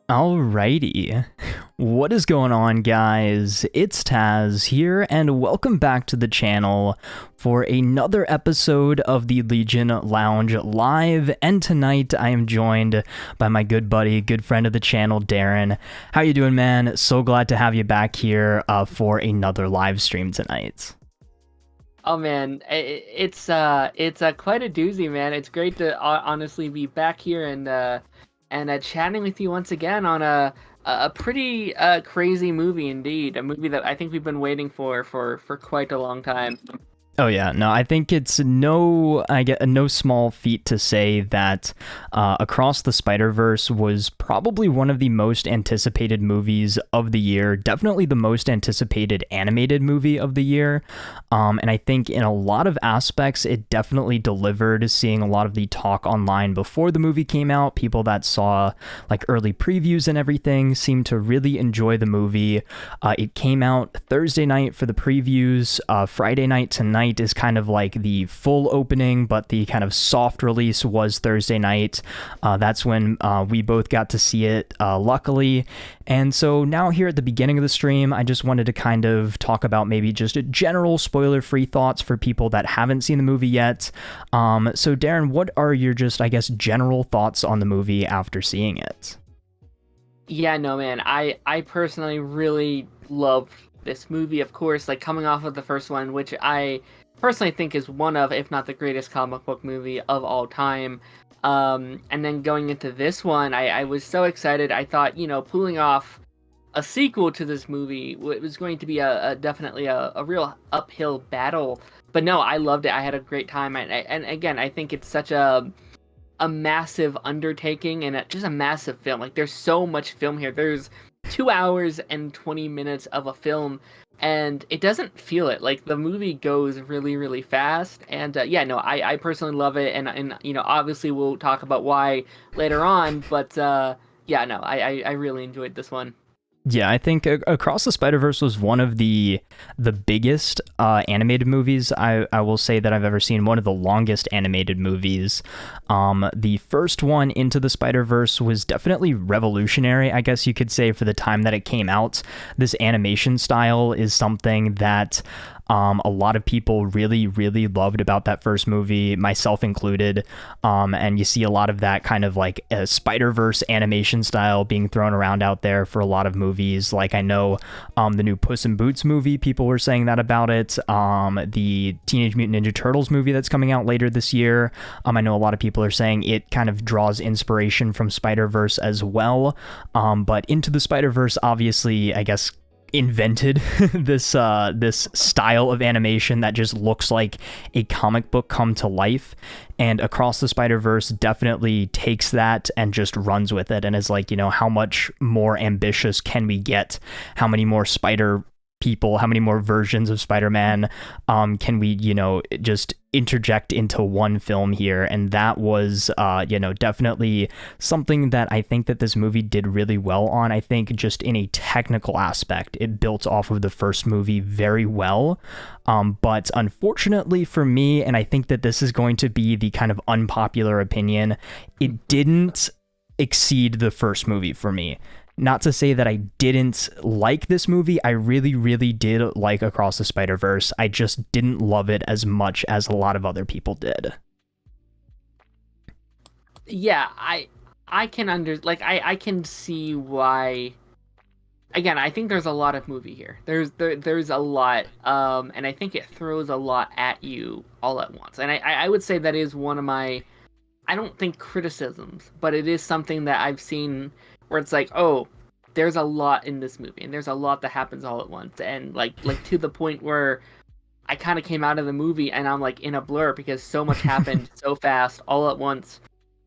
Alrighty. What is going on, guys? It's Tazz here, and welcome back to the channel for another episode of the Legion Lounge Live. And tonight I am joined by my good buddy, good friend of the channel, Daren. How you doing, man? So glad to have you back here for another live stream tonight. Oh man, it's quite a doozy, man. It's great to honestly be back here and chatting with you once again on a pretty crazy movie indeed. A movie that I think we've been waiting for quite a long time. Oh yeah, no, I think it's no small feat to say that Across the Spider-Verse was probably one of the most anticipated movies of the year, definitely the most anticipated animated movie of the year, and I think in a lot of aspects it definitely delivered. Seeing a lot of the talk online before the movie came out, people that saw like early previews and everything seemed to really enjoy the movie. It came out Thursday night for the previews, Friday night tonight is kind of like the full opening, but the kind of soft release was Thursday night. That's when we both got to see it, luckily. And so now here at the beginning of the stream, I just wanted to kind of talk about maybe just a general spoiler-free thoughts for people that haven't seen the movie yet. So Daren, what are your just, I guess, general thoughts on the movie after seeing it? Yeah, no, man. I personally really loved this movie, of course, like coming off of the first one, which I personally think is one of, if not the greatest comic book movie of all time. And then going into this one, I was so excited. I thought, pulling off a sequel to this movie was going to be definitely a real uphill battle. But no, I loved it. I had a great time. And again, I think it's such a massive undertaking and just a massive film. Like, there's so much film here. There's 2 hours and 20 minutes of a film, and it doesn't feel it. Like, the movie goes really, really fast. And I personally love it. And obviously we'll talk about why later on. But I really enjoyed this one. Yeah, I think Across the Spider-Verse was one of the biggest animated movies I will say that I've ever seen, one of the longest animated movies. The first one, Into the Spider-Verse, was definitely revolutionary, I guess you could say, for the time that it came out. This animation style is something that a lot of people really, really loved about that first movie, myself included. And you see a lot of that kind of like a Spider-Verse animation style being thrown around out there for a lot of movies. Like, I know the new Puss in Boots movie, people were saying that about it. The Teenage Mutant Ninja Turtles movie that's coming out later this year, I know a lot of people are saying it kind of draws inspiration from Spider-Verse as well. But Into the Spider-Verse, obviously, I guess, invented this style of animation that just looks like a comic book come to life, and Across the Spider-Verse definitely takes that and just runs with it and is like, how much more ambitious can we get? How many more spider people, how many more versions of Spider-Man can we just interject into one film here? And that was definitely something that I think that this movie did really well on. I think just in a technical aspect, it built off of the first movie very well, but unfortunately for me, and I think that this is going to be the kind of unpopular opinion, it didn't exceed the first movie for me. Not to say that I didn't like this movie. I really, really did like Across the Spider-Verse. I just didn't love it as much as a lot of other people did. Yeah, I can I can see why. Again, I think there's a lot of movie here. There's a lot, and I think it throws a lot at you all at once. And I would say that is one of my, I don't think criticisms, but it is something that I've seen where it's like, oh, there's a lot in this movie, and there's a lot that happens all at once, and like to the point where I kind of came out of the movie and I'm like in a blur because so much happened so fast all at once.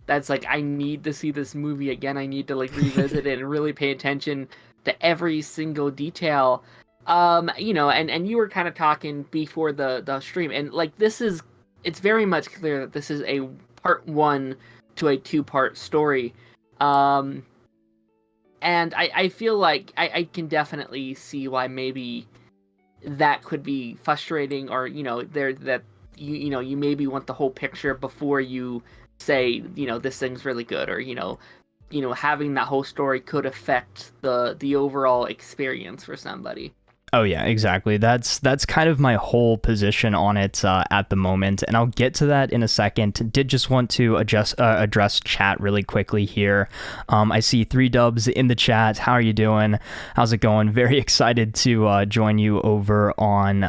That's like, I need to see this movie again. I need to like revisit it and really pay attention to every single detail. And you were kind of talking before the stream, and like it's very much clear that this is a part one to a two-part story. And I feel like I can definitely see why maybe that could be frustrating, or you maybe want the whole picture before you say this thing's really good, or having that whole story could affect the overall experience for somebody. Oh yeah, exactly. That's kind of my whole position on it at the moment, and I'll get to that in a second. Did just want to address chat really quickly here. I see 3 Dubs in the chat. How are you doing? How's it going? Very excited to join you over on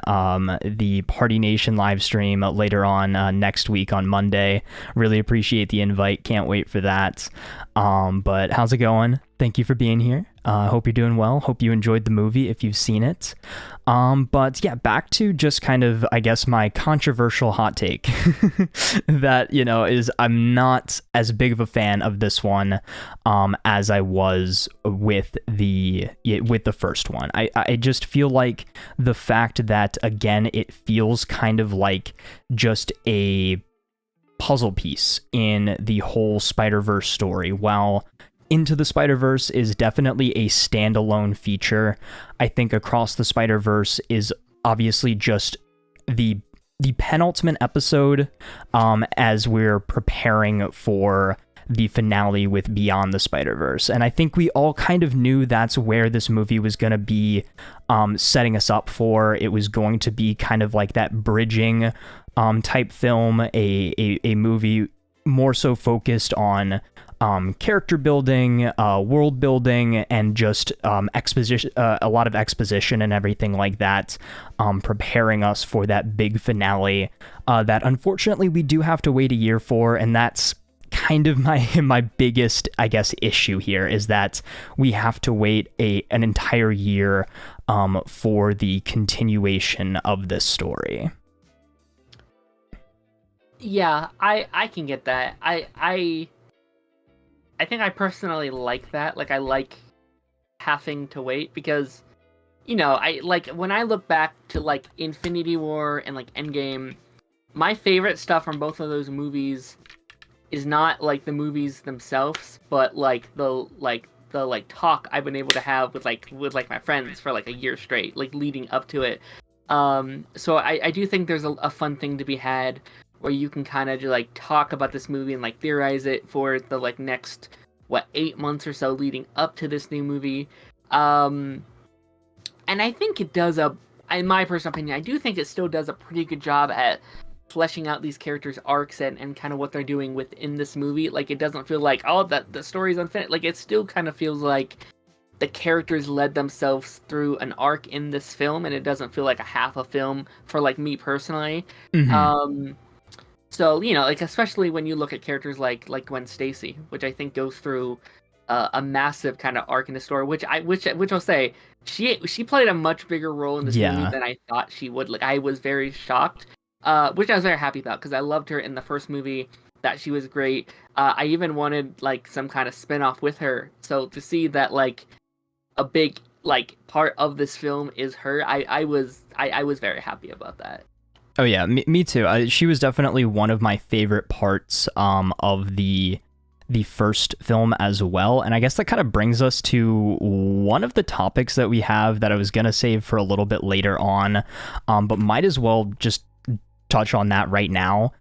the Party Nation live stream later on next week on Monday. Really appreciate the invite. Can't wait for that. But how's it going? Thank you for being here. Hope you're doing well. Hope you enjoyed the movie if you've seen it. But yeah, back to just kind of, I guess, my controversial hot take that, is I'm not as big of a fan of this one as I was with the first one. I just feel like the fact that, again, it feels kind of like just a puzzle piece in the whole Spider-Verse story. While Into the Spider-Verse is definitely a standalone feature, I think Across the Spider-Verse is obviously just the penultimate episode as we're preparing for the finale with Beyond the Spider-Verse. And I think we all kind of knew that's where this movie was going to be setting us up for. It was going to be kind of like that bridging type film, a movie more so focused on character building, world building, and just exposition, a lot of exposition and everything like that, preparing us for that big finale that unfortunately we do have to wait a year for. And that's kind of my biggest, I guess, issue here, is that we have to wait an entire year for the continuation of this story. Yeah, I can get that. I think I personally like that. Like, I like having to wait because, I like when I look back to like Infinity War and like Endgame, my favorite stuff from both of those movies is not like the movies themselves, but like the talk I've been able to have with my friends for like a year straight, like leading up to it. So I do think there's a fun thing to be had where you can kind of just like talk about this movie and like theorize it for the like next 8 months or so leading up to this new movie. And I think it does in my personal opinion, I do think it still does a pretty good job at fleshing out these characters' arcs and kind of what they're doing within this movie. Like, it doesn't feel like, that the story's unfinished. Like, it still kind of feels like the characters led themselves through an arc in this film, and it doesn't feel like a half a film for like me personally. Mm-hmm. So, like, especially when you look at characters like Gwen Stacy, which I think goes through a massive kind of arc in the story, which I'll say she played a much bigger role in this movie than I thought she would. Like, I was very shocked, which I was very happy about because I loved her in the first movie. That she was great. I even wanted like some kind of spin-off with her. So to see that like a big like part of this film is her, I was very happy about that. Oh yeah, me too. She was definitely one of my favorite parts of the first film as well. And I guess that kind of brings us to one of the topics that we have that I was gonna save for a little bit later on, but might as well just touch on that right now.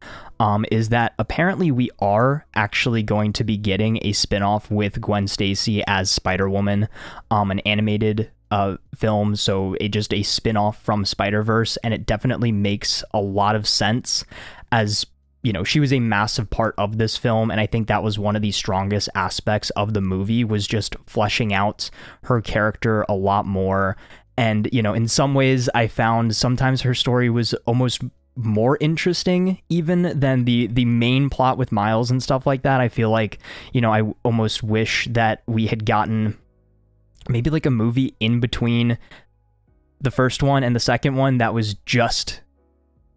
Is that apparently we are actually going to be getting a spinoff with Gwen Stacy as Spider-Woman, an animated film, so just a spin-off from Spider-Verse, and it definitely makes a lot of sense, as she was a massive part of this film, and I think that was one of the strongest aspects of the movie, was just fleshing out her character a lot more. And in some ways I found sometimes her story was almost more interesting even than the main plot with Miles and stuff like that. I feel like I almost wish that we had gotten maybe like a movie in between the first one and the second one that was just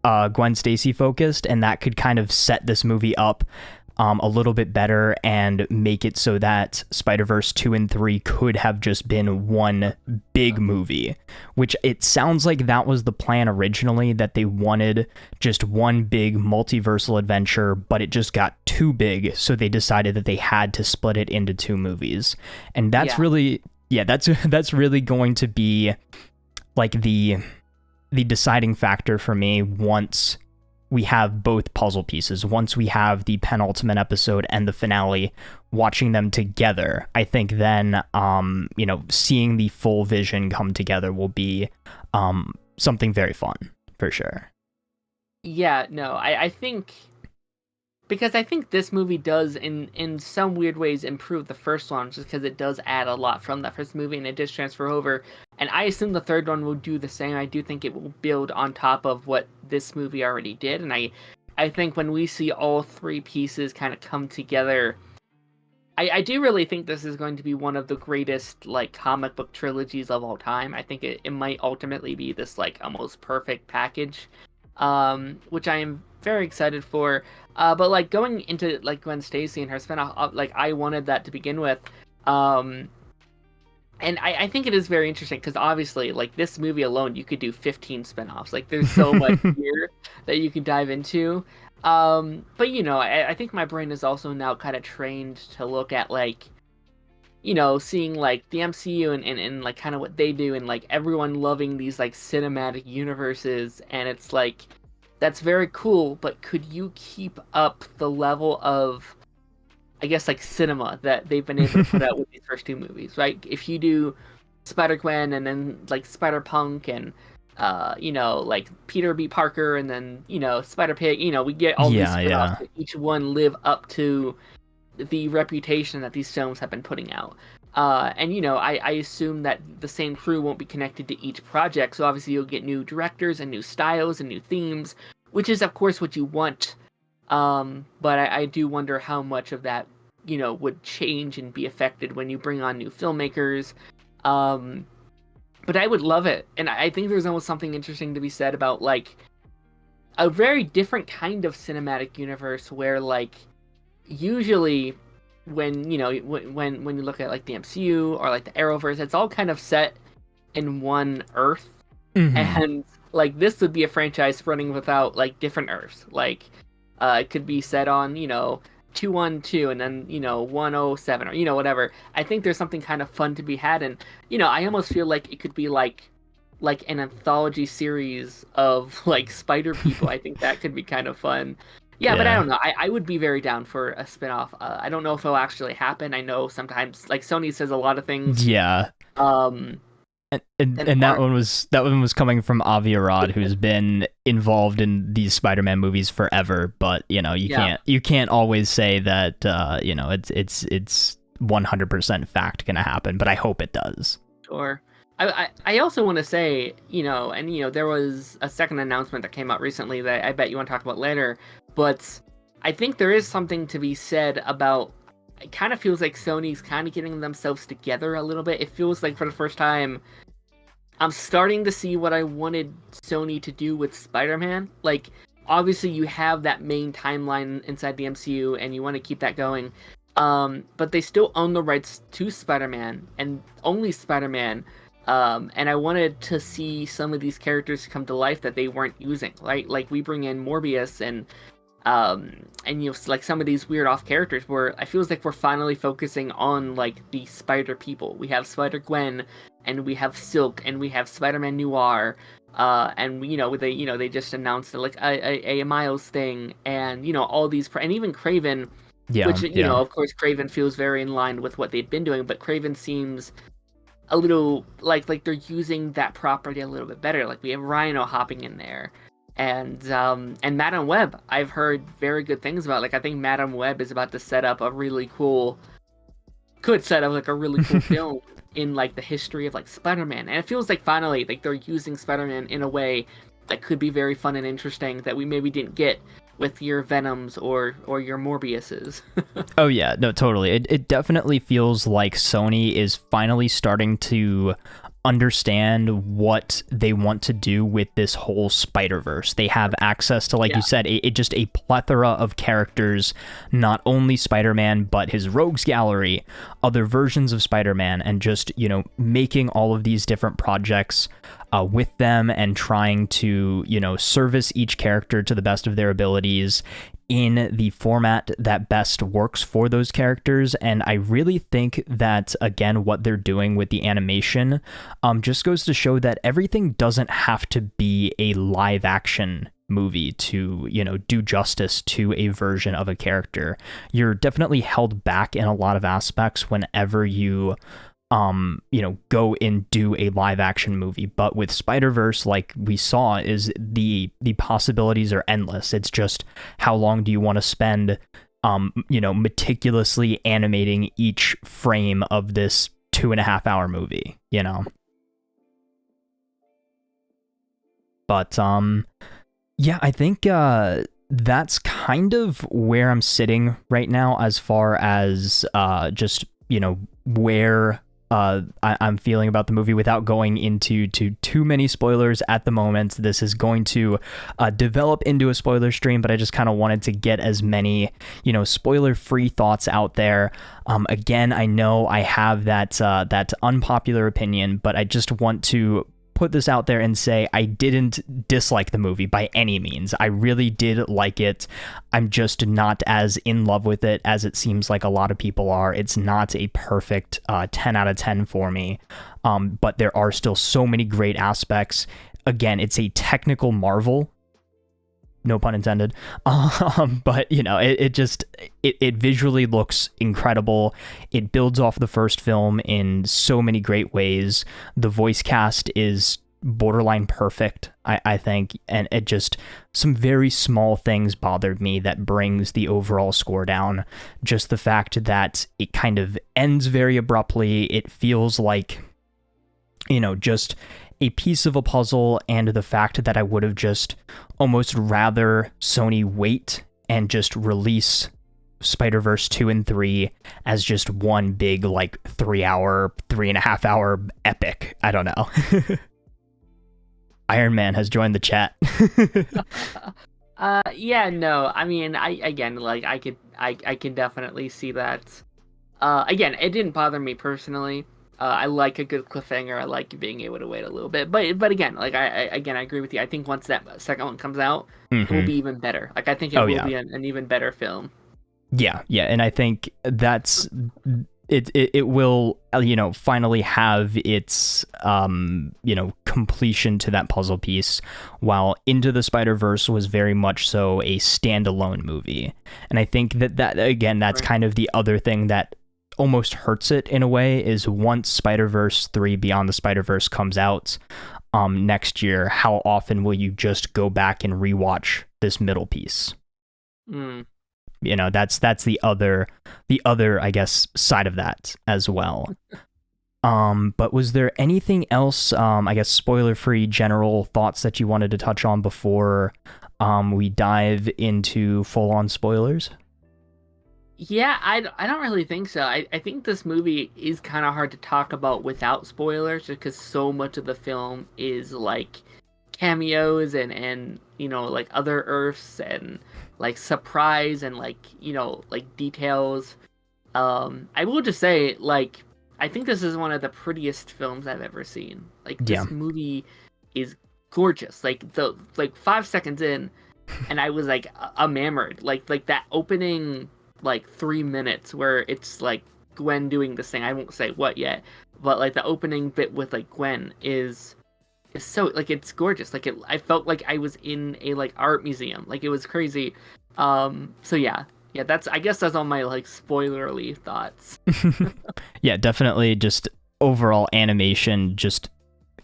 Gwen Stacy focused, and that could kind of set this movie up a little bit better and make it so that Spider-Verse 2 and 3 could have just been one big movie, which it sounds like that was the plan originally, that they wanted just one big multiversal adventure, but it just got too big, so they decided that they had to split it into 2 movies. And that's really that's really going to be like the deciding factor for me once we have both puzzle pieces. Once we have the penultimate episode and the finale, watching them together, I think then, seeing the full vision come together will be something very fun, for sure. Yeah, no, I think... Because I think this movie does, in some weird ways, improve the first one, just because it does add a lot from that first movie, and it does transfer over. And I assume the third one will do the same. I do think it will build on top of what this movie already did, and I think when we see all three pieces kind of come together, I do really think this is going to be one of the greatest, like, comic book trilogies of all time. I think it might ultimately be this, like, almost perfect package, which I am very excited for. But like going into like Gwen Stacy and her spinoff, like I wanted that to begin with, and I think it is very interesting because obviously like this movie alone you could do 15 spinoffs. Like there's so much here that you can dive into. But I think my brain is also now kind of trained to look at like, seeing like the MCU and like kind of what they do and like everyone loving these like cinematic universes, and it's like, that's very cool, but could you keep up the level of, I guess, like cinema that they've been able to put out with these first two movies, right? If you do Spider-Gwen and then like Spider-Punk and like Peter B. Parker and then Spider-Pig, we get all these spin-offs that each one live up to the reputation that these films have been putting out. And I assume that the same crew won't be connected to each project, so obviously you'll get new directors and new styles and new themes, which is of course what you want. But I do wonder how much of that would change and be affected when you bring on new filmmakers. But I would love it, and I think there's almost something interesting to be said about like a very different kind of cinematic universe where like usually when when you look at like the MCU or like the Arrowverse, it's all kind of set in one Earth, and like this would be a franchise running without like different Earths. Like it could be set on 212 and then 107 or whatever. I think there's something kind of fun to be had, and I almost feel like it could be like an anthology series of like Spider People. I think that could be kind of fun. Yeah, but I don't know. I would be very down for a spinoff. I don't know if it'll actually happen. I know sometimes like Sony says a lot of things. Yeah. And that one was coming from Avi Arad, who's been involved in these Spider-Man movies forever. But you can't always say that it's 100% fact gonna happen. But I hope it does. Sure. I also want to say, there was a second announcement that came out recently that I bet you want to talk about later, but I think there is something to be said about, it kind of feels like Sony's kind of getting themselves together a little bit. It feels like for the first time, I'm starting to see what I wanted Sony to do with Spider-Man. Like, obviously you have that main timeline inside the MCU and you want to keep that going, but they still own the rights to Spider-Man and only Spider-Man. And I wanted to see some of these characters come to life that they weren't using, right? Like we bring in Morbius and like some of these weird off characters where I feel like we're finally focusing on like the Spider People. We have Spider-Gwen and we have Silk and we have Spider-Man Noir, and they just announced like a Miles thing, and all these and even Kraven, which of course Kraven feels very in line with what they've been doing, but Kraven seems a little like they're using that property a little bit better. Like we have Rhino hopping in there, and Madam Web I've heard very good things about. Like I think Madam Web is about to set up a really cool film in like the history of like Spider-Man, and it feels like finally like they're using Spider-Man in a way that could be very fun and interesting that we maybe didn't get with your Venoms or your Morbiuses. Oh yeah, no, totally. It definitely feels like Sony is finally starting to understand what they want to do with this whole Spider-Verse. They have access to, like you said, just a plethora of characters, not only Spider-Man, but his rogues gallery, other versions of Spider-Man, and just, making all of these different projects with them and trying to, service each character to the best of their abilities in the format that best works for those characters. And I really think that, again, what they're doing with the animation just goes to show that everything doesn't have to be a live action movie to, do justice to a version of a character. You're definitely held back in a lot of aspects whenever you go and do a live action movie. But with Spider-Verse, like we saw, is the possibilities are endless. It's just how long do you want to spend meticulously animating each frame of this 2.5 hour movie, But yeah, I think that's kind of where I'm sitting right now as far as just where I'm feeling about the movie without going into too many spoilers at the moment. This is going to develop into a spoiler stream, but I just kind of wanted to get as many, spoiler-free thoughts out there. Again, I know I have that unpopular opinion, but I just want to put this out there and say I didn't dislike the movie by any means. I really did like it. I'm just not as in love with it as it seems like a lot of people are. It's not a perfect 10 out of 10 for me, but there are still so many great aspects. Again, it's a technical marvel, no pun intended. But it visually looks incredible. It builds off the first film in so many great ways. The voice cast is borderline perfect, I think, and it just, some very small things bothered me that brings the overall score down. Just the fact that it kind of ends very abruptly. It feels like, just a piece of a puzzle, and the fact that I would have just almost rather Sony wait and just release Spider-Verse 2 and 3 as just one big 3.5 hour epic. I don't know. Iron Man has joined the chat. Yeah, no, I mean, I can definitely see that. Again, it didn't bother me personally. I like a good cliffhanger. I like being able to wait a little bit, but again, I agree with you. I think once that second one comes out, it will be even better. I think it will be an even better film. Yeah, and I think that's it. It will, finally have its completion to that puzzle piece. While Into the Spider-Verse was very much so a standalone movie, and I think that again, that's right. Kind of the other thing that almost hurts it in a way, is once Spider-Verse 3 Beyond the Spider-Verse comes out next year, how often will you just go back and rewatch this middle piece? That's the other I guess side of that as well. But was there anything else, I guess spoiler-free general thoughts that you wanted to touch on before we dive into full-on spoilers? Yeah, I don't really think so. I think this movie is kind of hard to talk about without spoilers, just because so much of the film is cameos and other Earths and surprise and details. I will just say I think this is one of the prettiest films I've ever seen. This movie is gorgeous. 5 seconds in, and I was enamored. Like that opening 3 minutes where it's Gwen doing this thing. I won't say what yet, but the opening bit with Gwen is so it's gorgeous. I felt like I was in a art museum. It was crazy. So yeah, I guess that's all my spoilerly thoughts. Yeah, definitely. Just overall animation just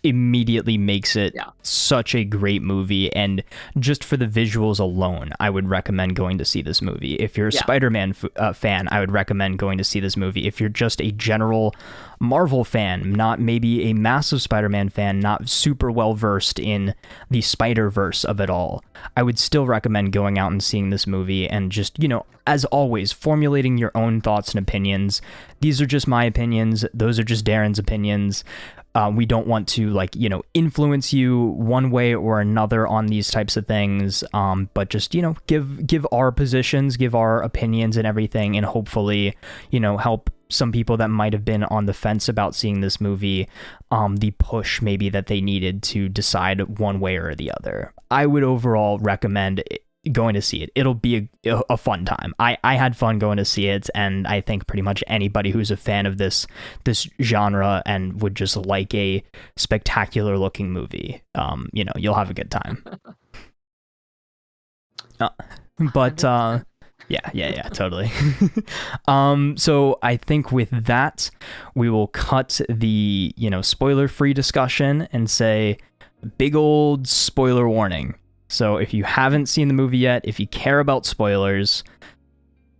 immediately makes it such a great movie, and just for the visuals alone, I would recommend going to see this movie. If you're a Spider-Man fan, I would recommend going to see this movie. If you're just a general Marvel fan, not maybe a massive Spider-Man fan, not super well versed in the Spider-Verse of it all, I would still recommend going out and seeing this movie and just, as always, formulating your own thoughts and opinions. These are just my opinions. Those are just Daren's opinions. We don't want to influence you one way or another on these types of things, but just give our positions, give our opinions and everything, and hopefully help some people that might have been on the fence about seeing this movie the push maybe that they needed to decide one way or the other. I would overall recommend going to see it. It'll be a fun time. I had fun going to see it, and I think pretty much anybody who's a fan of this genre and would just like a spectacular looking movie, you'll have a good time. Uh, but 100%. yeah, totally. So I think with that, we will cut the, spoiler-free discussion and say big old spoiler warning. So if you haven't seen the movie yet, if you care about spoilers,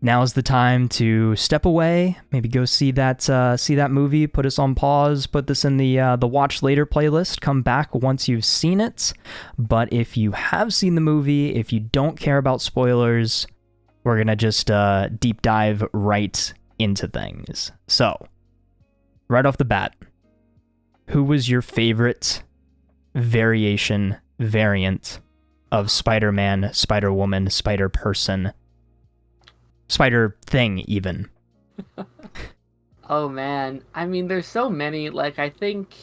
now's the time to step away, maybe go see that movie, put us on pause, put this in the watch later playlist, come back once you've seen it. But if you have seen the movie, if you don't care about spoilers, we're going to just deep dive right into things. So, right off the bat, who was your favorite variant of Spider-Man, Spider-Woman, Spider-Person, Spider-Thing even? Oh man, I mean, there's so many. Like, I think,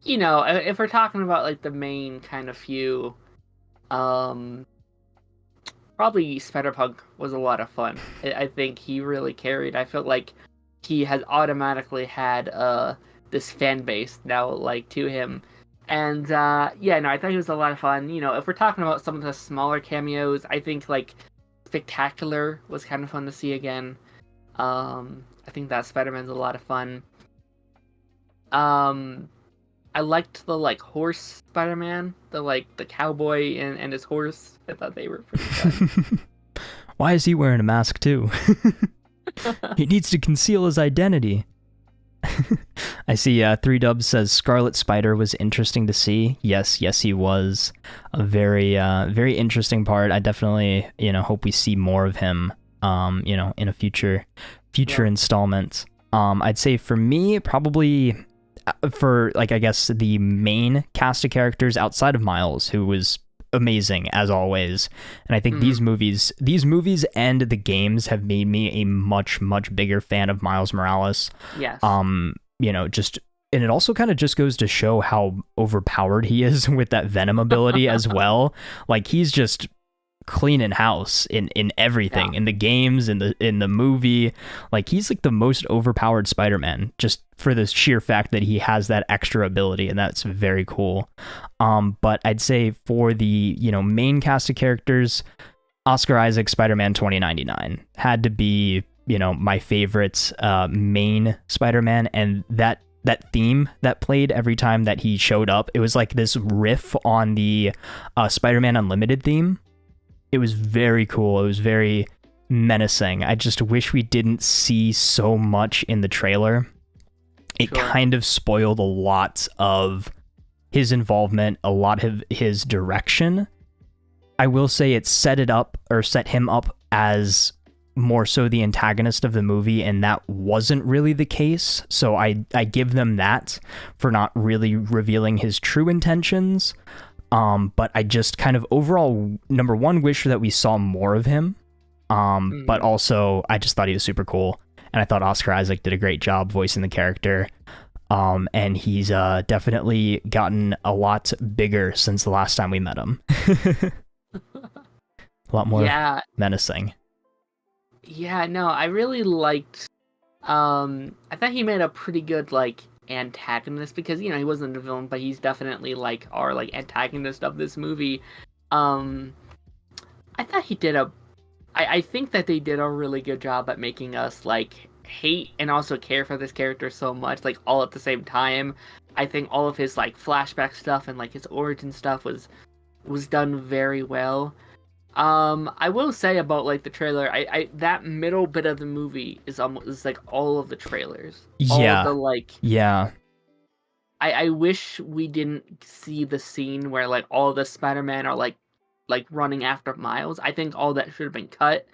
if we're talking about like the main kind of few, probably Spider-Punk was a lot of fun. I think he really carried. I felt like he has automatically had this fan base now, like, to him. And yeah, no, I thought he was a lot of fun. If we're talking about some of the smaller cameos, I think like Spectacular was kind of fun to see again. I think that Spider-Man's a lot of fun. I liked the like horse Spider-Man, the cowboy and his horse. I thought they were pretty fun. Why is he wearing a mask too? He needs to conceal his identity. I see 3 Dubs says Scarlet Spider was interesting to see. Yes, he was a very interesting part. I definitely, hope we see more of him, in a future installment. I'd say for me, probably for like, I guess the main cast of characters outside of Miles, who was amazing as always. And I think these movies and the games have made me a much bigger fan of Miles Morales. Yes. Just, and it also kind of just goes to show how overpowered he is with that Venom ability as well. Like, he's just cleaning house in everything, in the games, in the movie. Like, he's like the most overpowered Spider-Man, just for the sheer fact that he has that extra ability, and that's very cool. But I'd say for the main cast of characters, Oscar Isaac Spider-Man 2099 had to be my favorite main Spider-Man, and that theme that played every time that he showed up, it was like this riff on the Spider-Man Unlimited theme. It was very cool. It was very menacing. I just wish we didn't see so much in the trailer. It kind of spoiled a lot of his involvement, a lot of his direction. I will say it set him up as more so the antagonist of the movie, and that wasn't really the case. So I give them that for not really revealing his true intentions. But I just kind of overall, number one, wish that we saw more of him. But also I just thought he was super cool, and I thought Oscar Isaac did a great job voicing the character. And he's definitely gotten a lot bigger since the last time we met him. A lot more menacing. Yeah, no, I really liked. I thought he made a pretty good like antagonist, because he wasn't a villain, but he's definitely like our like antagonist of this movie. I thought he did I think that they did a really good job at making us like hate and also care for this character so much, like all at the same time. I think all of his like flashback stuff and like his origin stuff was done very well. I will say about like the trailer, I that middle bit of the movie is like all of the trailers. Yeah. All of the, like, yeah. I wish we didn't see the scene where like all the Spider-Man are like running after Miles. I think all that should have been cut.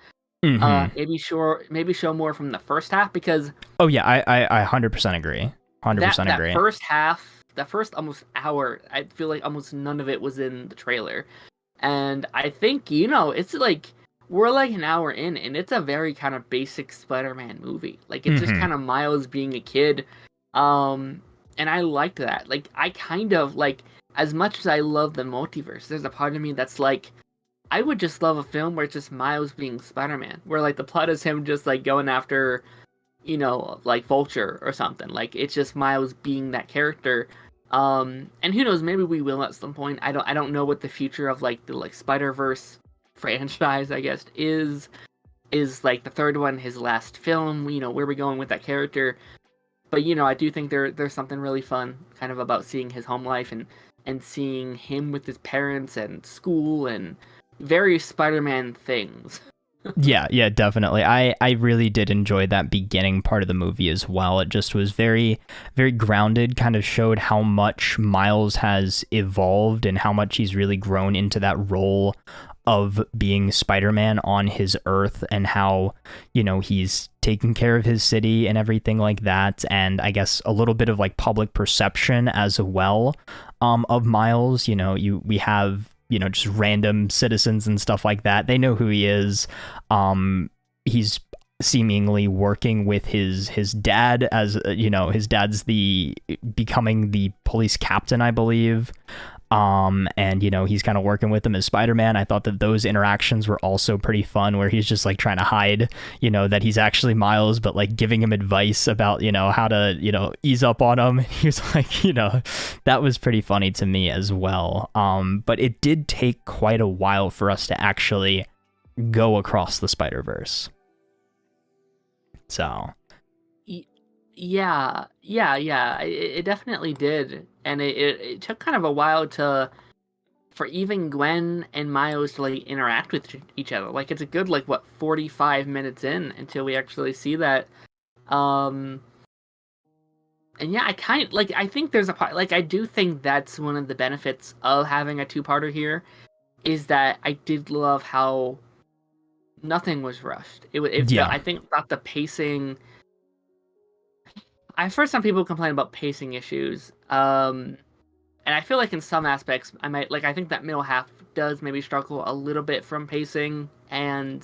Maybe show more from the first half, because oh yeah, I 100% agree. 100% agree. That first half, the first almost hour, I feel like almost none of it was in the trailer. And I think, it's like, we're like an hour in, and it's a very kind of basic Spider-Man movie. Like, it's just kind of Miles being a kid. And I liked that. Like, I kind of, like, as much as I love the multiverse, there's a part of me that's like, I would just love a film where it's just Miles being Spider-Man. Where, like, the plot is him just, like, going after, like, Vulture or something. Like, it's just Miles being that character. And who knows, maybe we will at some point. I don't know what the future of like the like Spider-Verse franchise, I guess, is like the third one, his last film, where we're going with that character. But I do think there's something really fun kind of about seeing his home life and seeing him with his parents and school and various Spider-Man things. Yeah, definitely. I really did enjoy that beginning part of the movie as well. It just was very, very grounded, kind of showed how much Miles has evolved and how much he's really grown into that role of being Spider-Man on his Earth, and how, he's taking care of his city and everything like that. And I guess a little bit of like public perception as well, of Miles. We have, just random citizens and stuff like that. They know who he is. He's seemingly working with his dad, as his dad's becoming the police captain, I believe. And he's kind of working with him as Spider-Man. I thought that those interactions were also pretty fun, where he's just like trying to hide, that he's actually Miles, but like giving him advice about, how to, ease up on him. He was like, that was pretty funny to me as well. But it did take quite a while for us to actually go across the Spider-Verse. So. Yeah. It definitely did, and it took kind of a while for even Gwen and Miles to like interact with each other. Like it's a good 45 minutes in until we actually see that. And yeah, I think there's a part, I do think that's one of the benefits of having a two-parter here, is that I did love how nothing was rushed. I think about the pacing. I've heard some people complain about pacing issues, and I feel like in some aspects I think that middle half does maybe struggle a little bit from pacing, and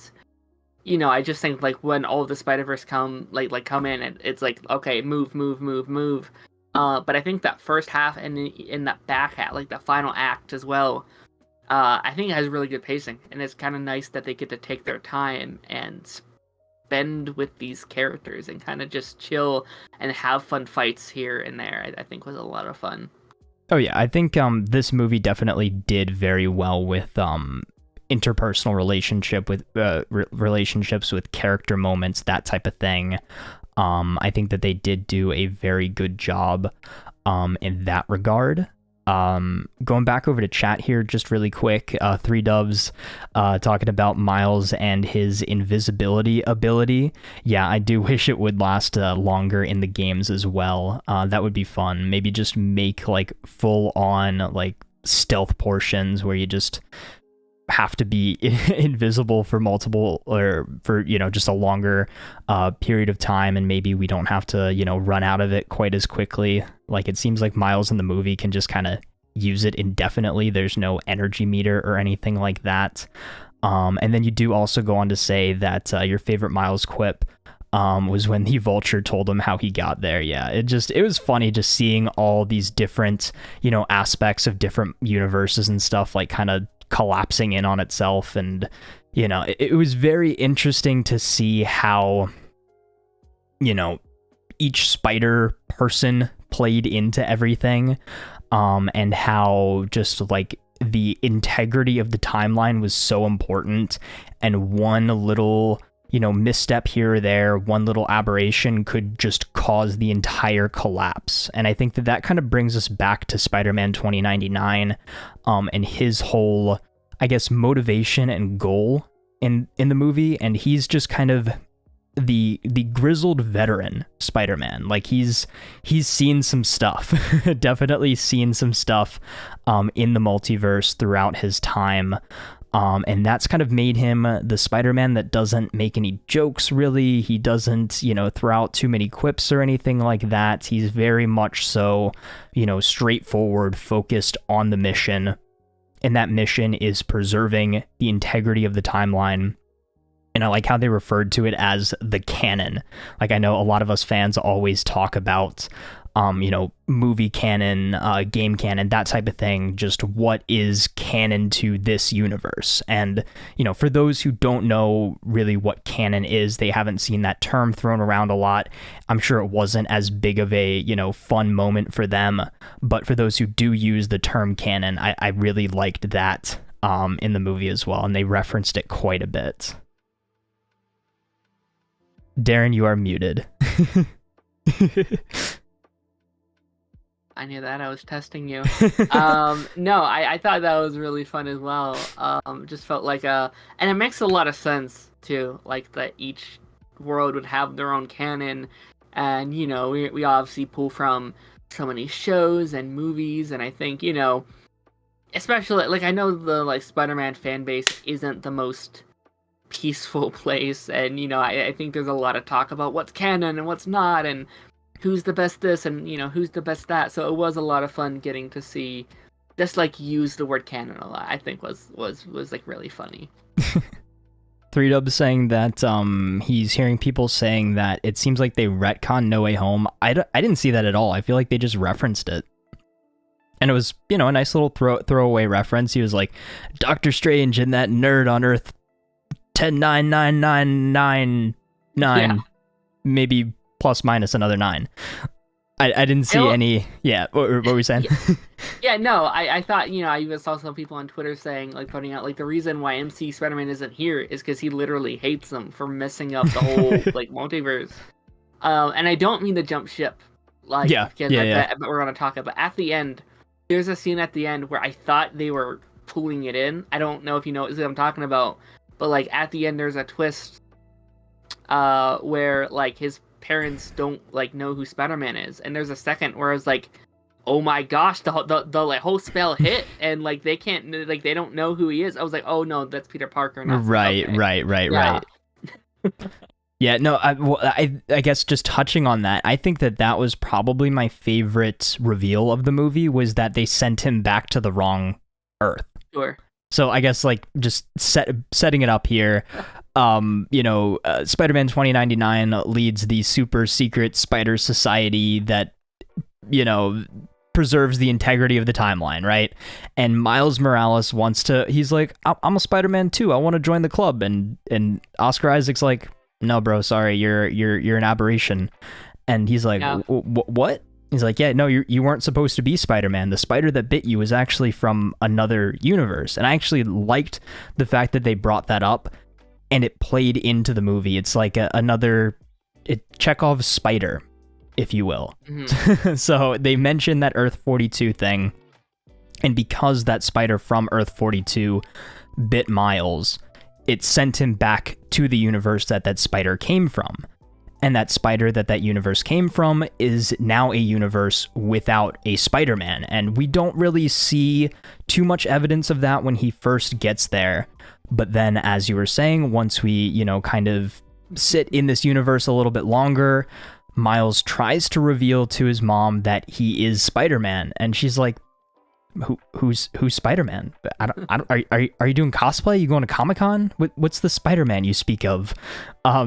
I just think when all of the Spider-Verse come in, and it's like, okay, move. But I think that first half and in that back half, the final act as well, I think it has really good pacing, and it's kind of nice that they get to take their time and spend with these characters and kind of just chill and have fun fights here and there. I think was a lot of fun. Oh yeah, I think this movie definitely did very well with interpersonal relationships with character moments, that type of thing. I think that they did do a very good job in that regard. Going back over to chat here just really quick, Three Doves talking about Miles and his invisibility ability. Yeah, I do wish it would last longer in the games as well. That would be fun. Maybe just make full on stealth portions where you just have to be invisible for multiple, or for just a longer period of time, and maybe we don't have to run out of it quite as quickly. It seems like Miles in the movie can just kind of use it indefinitely. There's no energy meter or anything like that. And then you do also go on to say that your favorite Miles quip was when the Vulture told him how he got there. Yeah, it was funny just seeing all these different aspects of different universes and stuff kind of collapsing in on itself. And it was very interesting to see how each spider person played into everything, and how just the integrity of the timeline was so important, and one little misstep here or there, one little aberration could just cause the entire collapse. And I think that kind of brings us back to Spider-Man 2099, and his whole, I guess, motivation and goal in the movie. And he's just kind of the grizzled veteran Spider-Man. He's seen some stuff, definitely seen some stuff in the multiverse throughout his time. And that's kind of made him the Spider-Man that doesn't make any jokes, really. He doesn't, throw out too many quips or anything like that. He's very much so, straightforward, focused on the mission. And that mission is preserving the integrity of the timeline. And I like how they referred to it as the canon. I know a lot of us fans always talk about, movie canon, game canon, that type of thing. Just what is canon to this universe? And, for those who don't know really what canon is, they haven't seen that term thrown around a lot. I'm sure it wasn't as big of a, fun moment for them. But for those who do use the term canon, I really liked that. in the movie as well, and they referenced it quite a bit. Daren, you are muted. I knew that. I was testing you. No, I thought that was really fun as well. Just felt like and it makes a lot of sense too. Like that each world would have their own canon, and we obviously pull from so many shows and movies, and I think especially like I know the like Spider-Man fan base isn't the most peaceful place, and I think there's a lot of talk about what's canon and what's not, and who's the best this and who's the best that. So it was a lot of fun getting to see just like use the word canon a lot. I think was like really funny. 3Dub saying that he's hearing people saying that it seems like they retcon No Way Home. I didn't see that at all. I feel like they just referenced it. And it was, a nice little throwaway reference. He was like, Doctor Strange and that nerd on Earth 109999, maybe plus minus another 9. I didn't see any. Yeah, what were we saying? Yeah, no, I thought, I even saw some people on Twitter saying, like, pointing out, like, the reason why MC Spider-Man isn't here is because he literally hates them for messing up the whole, like, multiverse. And I don't mean to jump ship, like, because we're going to talk about. At the end, there's a scene at the end where I thought they were pulling it in. I don't know if you know what I'm talking about, but, like, at the end, there's a twist where, like, his parents don't like know who Spider-Man is, and there's a second where I was like, oh my gosh, the like whole spell hit, and like they can't, like they don't know who he is. I was like, oh no, that's Peter Parker. Right. Yeah, no, I guess just touching on that, I think that was probably my favorite reveal of the movie, was that they sent him back to the wrong Earth. Sure. So I guess like just setting it up here, Spider-Man 2099 leads the super secret spider society that, preserves the integrity of the timeline, right? And Miles Morales he's like, I'm a Spider-Man too. I want to join the club. And Oscar Isaac's like, no, bro, sorry, you're an aberration. And he's like, what? He's like, yeah, no, you weren't supposed to be Spider-Man. The spider that bit you was actually from another universe. And I actually liked the fact that they brought that up and it played into the movie. It's like another Chekhov's spider, if you will. Mm-hmm. So they mentioned that Earth 42 thing. And because that spider from Earth 42 bit Miles, it sent him back to the universe that spider came from. And that spider that universe came from is now a universe without a Spider-Man. And we don't really see too much evidence of that when he first gets there. But then, as you were saying, once we, kind of sit in this universe a little bit longer, Miles tries to reveal to his mom that he is Spider-Man. And she's like, who's Spider-Man? Are you doing cosplay? You going to Comic-Con? What's the Spider-Man you speak of?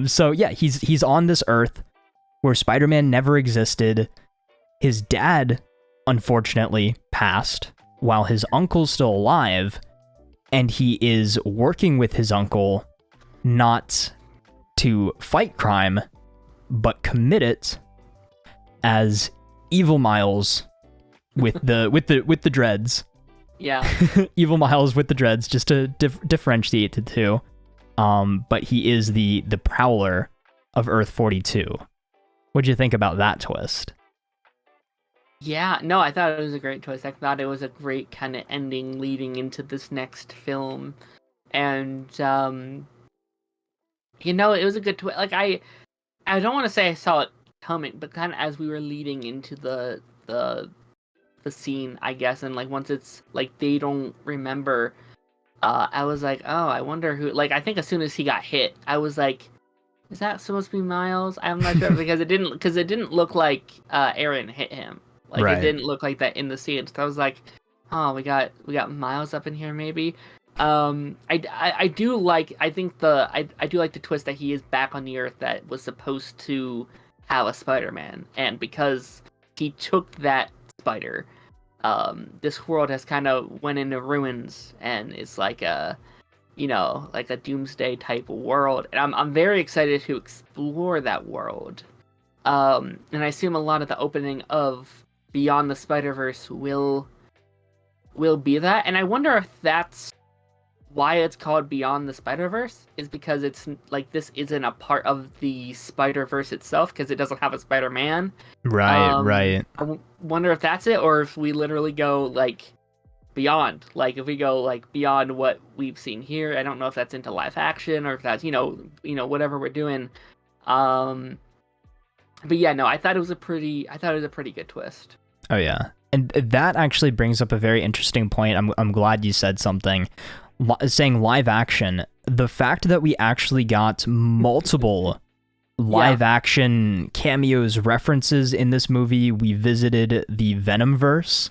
So yeah, he's on this Earth where Spider-Man never existed. His dad, unfortunately, passed while his uncle's still alive, and he is working with his uncle not to fight crime, but commit it as evil Miles with the dreads. Yeah. Evil Miles with the dreads, just to differentiate the two. But he is the Prowler of Earth 42. What'd you think about that twist? Yeah, no, I thought it was a great twist. I thought it was a great kind of ending leading into this next film. And, it was a good twist. Like, I don't want to say I saw it coming, but kind of as we were leading into the scene, I guess, and like once it's like they don't remember, I was like, oh, I wonder who. Like, I think as soon as he got hit, I was like, is that supposed to be Miles? I'm not sure because it didn't look like Aaron hit him. Like, right. It didn't look like that in the scene. So I was like, oh, we got Miles up in here maybe. I do like the twist that he is back on the Earth that was supposed to have a Spider-Man, and because he took that spider, this world has kind of went into ruins, and it's like a doomsday type world, and I'm very excited to explore that world. And I assume a lot of the opening of Beyond the Spider-Verse will be that, and I wonder if that's why it's called Beyond the Spider-Verse is because it's like this isn't a part of the Spider-Verse itself because it doesn't have a Spider-Man. Right, right. Wonder if that's it, or if we literally go like beyond, like if we go like beyond what we've seen here. I don't know if that's into live action or if that's whatever we're doing. But yeah, no, I thought it was a pretty good twist. Oh yeah, and that actually brings up a very interesting point. I'm glad you said something, saying live action. The fact that we actually got multiple live action cameos, references in this movie. We visited the Venomverse,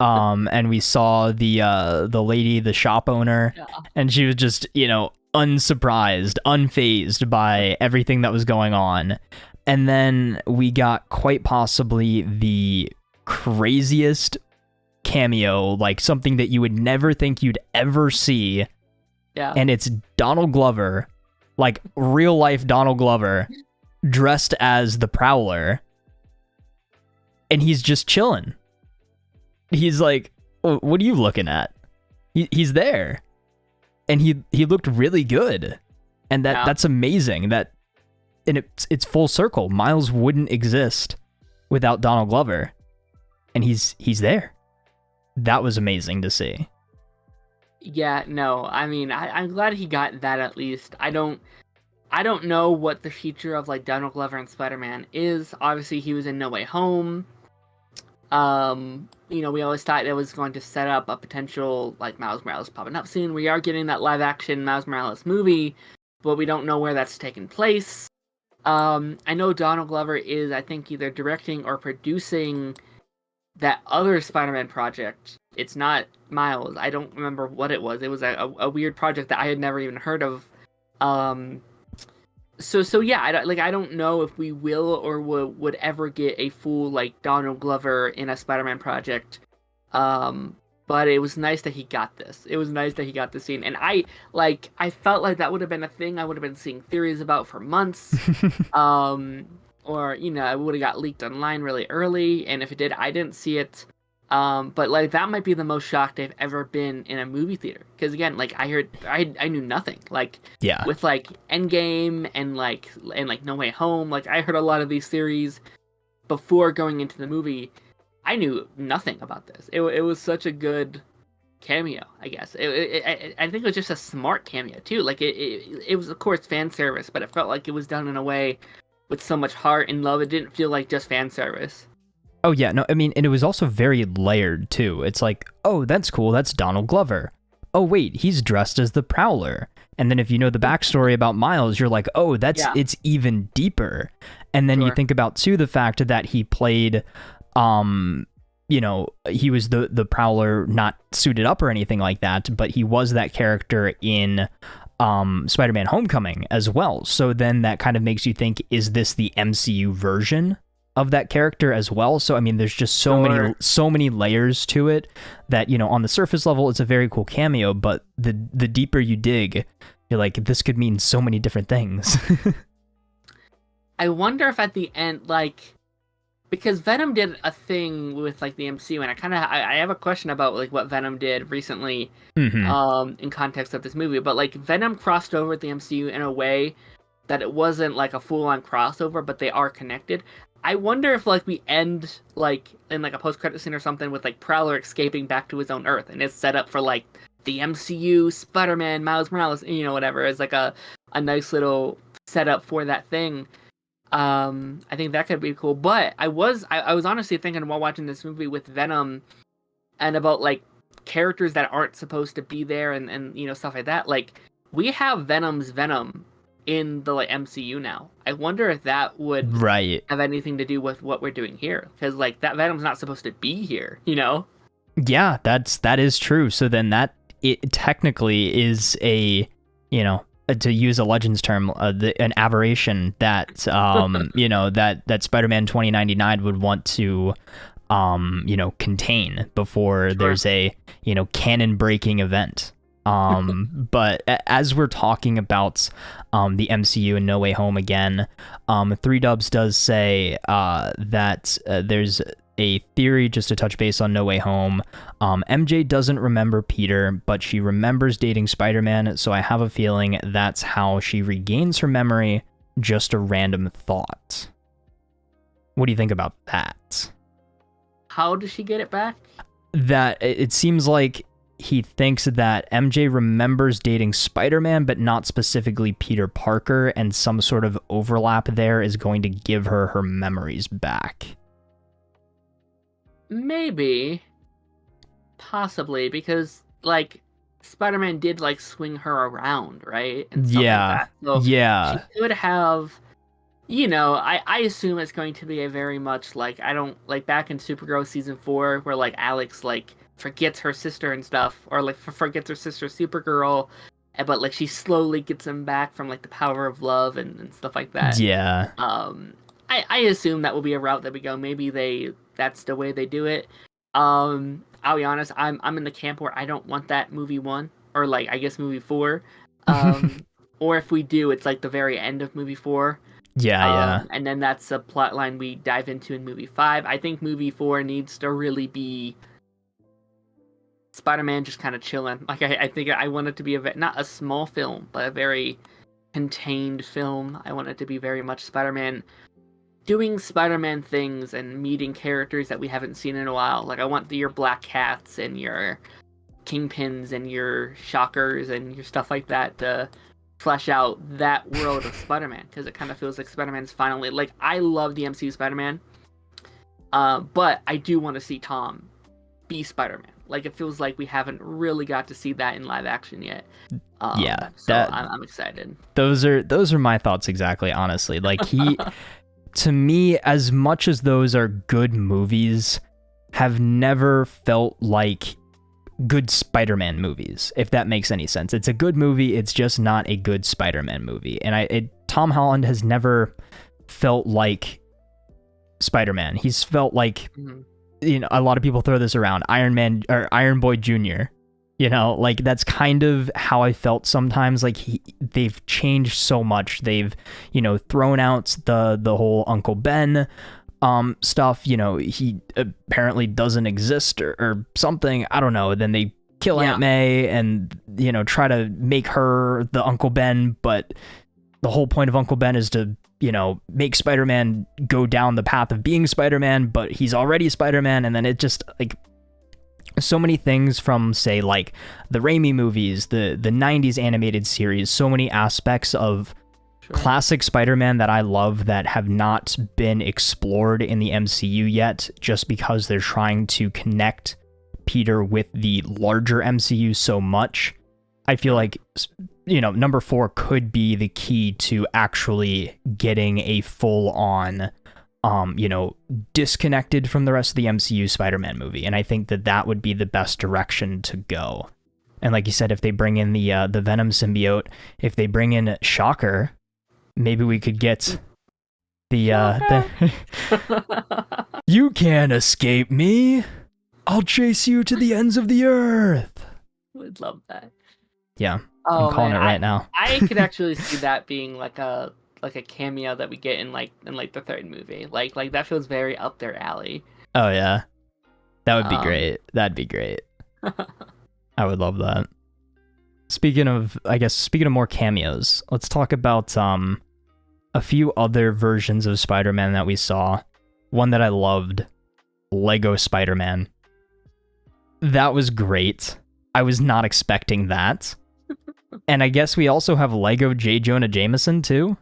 and we saw the lady, the shop owner, and she was just unsurprised, unfazed by everything that was going on. And then we got quite possibly the craziest cameo, like something that you would never think you'd ever see. Yeah. And it's Donald Glover, like real life Donald Glover, dressed as the Prowler. And he's just chilling. He's like, what are you looking at? He's there. And he looked really good. And that's amazing. And it's full circle. Miles wouldn't exist without Donald Glover, and he's there. That was amazing to see. Yeah, no, I mean, I'm glad he got that at least. I don't know what the future of like Donald Glover and Spider-Man is. Obviously, he was in No Way Home. We always thought it was going to set up a potential like Miles Morales popping up soon. We are getting that live action Miles Morales movie, but we don't know where that's taking place. I know Donald Glover is, I think, either directing or producing that other Spider-Man project. It's not Miles. I don't remember what it was. It was a weird project that I had never even heard of. So yeah, I don't know if we will or would ever get a full like Donald Glover in a Spider-Man project. But it was nice that he got this. It was nice that he got the scene. And I felt like that would have been a thing I would have been seeing theories about for months. Or, it would have got leaked online really early. And if it did, I didn't see it. But like that might be the most shocked I've ever been in a movie theater. Because again, like I knew nothing. Like with like Endgame and like No Way Home, like I heard a lot of these theories before going into the movie. I knew nothing about this. It was such a good cameo, I guess. I think it was just a smart cameo, too. Like, it was, of course, fan service, but it felt like it was done in a way with so much heart and love. It didn't feel like just fan service. Oh, yeah. No, I mean, and it was also very layered, too. It's like, oh, that's cool. That's Donald Glover. Oh, wait, he's dressed as the Prowler. And then if you know the backstory about Miles, you're like, oh, it's even deeper. And then you think about, too, the fact that he played... he was the Prowler, not suited up or anything like that, but he was that character in Spider-Man Homecoming as well. So then that kind of makes you think, is this the MCU version of that character as well? So I mean, there's just so many layers to it that, on the surface level, it's a very cool cameo, but the deeper you dig, you're like, this could mean so many different things. I wonder if at the end, like, because Venom did a thing with like the MCU, and I have a question about like what Venom did recently, in context of this movie. But like Venom crossed over with the MCU in a way that it wasn't like a full-on crossover, but they are connected. I wonder if like we end like in like a post-credit scene or something with like Prowler escaping back to his own Earth, and it's set up for like the MCU, Spider-Man, Miles Morales, whatever. It's like a nice little setup for that thing. I think that could be cool. But I was honestly thinking while watching this movie with Venom and about like characters that aren't supposed to be there and stuff like that. Like we have Venom's Venom in the like MCU now. I wonder if that would have anything to do with what we're doing here, because like that Venom's not supposed to be here, Yeah, that is true. So then that it technically is a to use a Legends term, an aberration that that Spider-Man 2099 would want to contain before there's a canon breaking event. But as we're talking about the MCU and No Way Home again, 3 Dubs does say that there's a theory just to touch base on No Way Home. MJ doesn't remember Peter, but she remembers dating Spider-Man, so I have a feeling that's how she regains her memory. Just a random thought. What do you think about that? How does she get it back? That it seems like he thinks that MJ remembers dating Spider-Man, but not specifically Peter Parker, and some sort of overlap there is going to give her her memories back. Maybe. Possibly, because, like, Spider-Man did, like, swing her around, right? And stuff like that. So yeah. she could have, you know, I assume it's going to be a very much, like, I don't, like, back in Supergirl Season 4, where, like, Alex, like, forgets her sister and stuff, or, like, forgets her sister Supergirl, but, like, she slowly gets him back from, like, the power of love and stuff like that. Yeah. I assume that will be a route that we go. Maybe that's the way they do it. I'll be honest, I'm in the camp where I don't want that movie 1, or, like, I guess movie 4. Or if we do, it's like the very end of movie 4. Yeah. And then that's a plot line we dive into in movie 5. I think movie 4 needs to really be Spider-Man just kind of chilling. Like, I think I want it to be not a small film, but a very contained film. I want it to be very much Spider-Man doing Spider-Man things and meeting characters that we haven't seen in a while. Like, I want your Black Cats and your Kingpins and your Shockers and your stuff like that to flesh out that world of Spider-Man, because it kind of feels like Spider-Man's finally, like, I love the MCU Spider-Man, but I do want to see Tom be Spider-Man. Like, it feels like we haven't really got to see that in live action yet. So I'm excited. Those are my thoughts exactly, honestly. Like, he to me, as much as those are good movies, have never felt like good Spider-Man movies, if that makes any sense. It's a good movie, it's just not a good Spider-Man movie. And Tom Holland has never felt like Spider-Man. He's felt like, you know, a lot of people throw this around, Iron Man or Iron Boy Jr. You know, like, that's kind of how I felt sometimes. Like, they've changed so much. They've, you know, thrown out the whole Uncle Ben stuff. You know, he apparently doesn't exist or something. I don't know. Then they kill Aunt May and, you know, try to make her the Uncle Ben. But the whole point of Uncle Ben is to, you know, make Spider-Man go down the path of being Spider-Man, but he's already Spider-Man. And then it just, like, so many things from, say, like the Raimi movies, the 90s animated series, so many aspects of classic Spider-Man that I love that have not been explored in the MCU yet, just because they're trying to connect Peter with the larger MCU so much. I feel like, you know, number 4 could be the key to actually getting a full-on, you know, disconnected from the rest of the MCU Spider-Man movie. And I think that would be the best direction to go. And like you said, if they bring in the Venom symbiote, if they bring in Shocker, maybe we could get the You can't escape me. I'll chase you to the ends of the earth. Would love that. Yeah. I'm calling it right now. I could actually see that being like a cameo that we get in the third movie. Like that feels very up their alley. Oh yeah. That would be great. That'd be great. I would love that. Speaking of more cameos, let's talk about a few other versions of Spider-Man that we saw. One that I loved, Lego Spider-Man. That was great. I was not expecting that. And I guess we also have Lego J. Jonah Jameson too.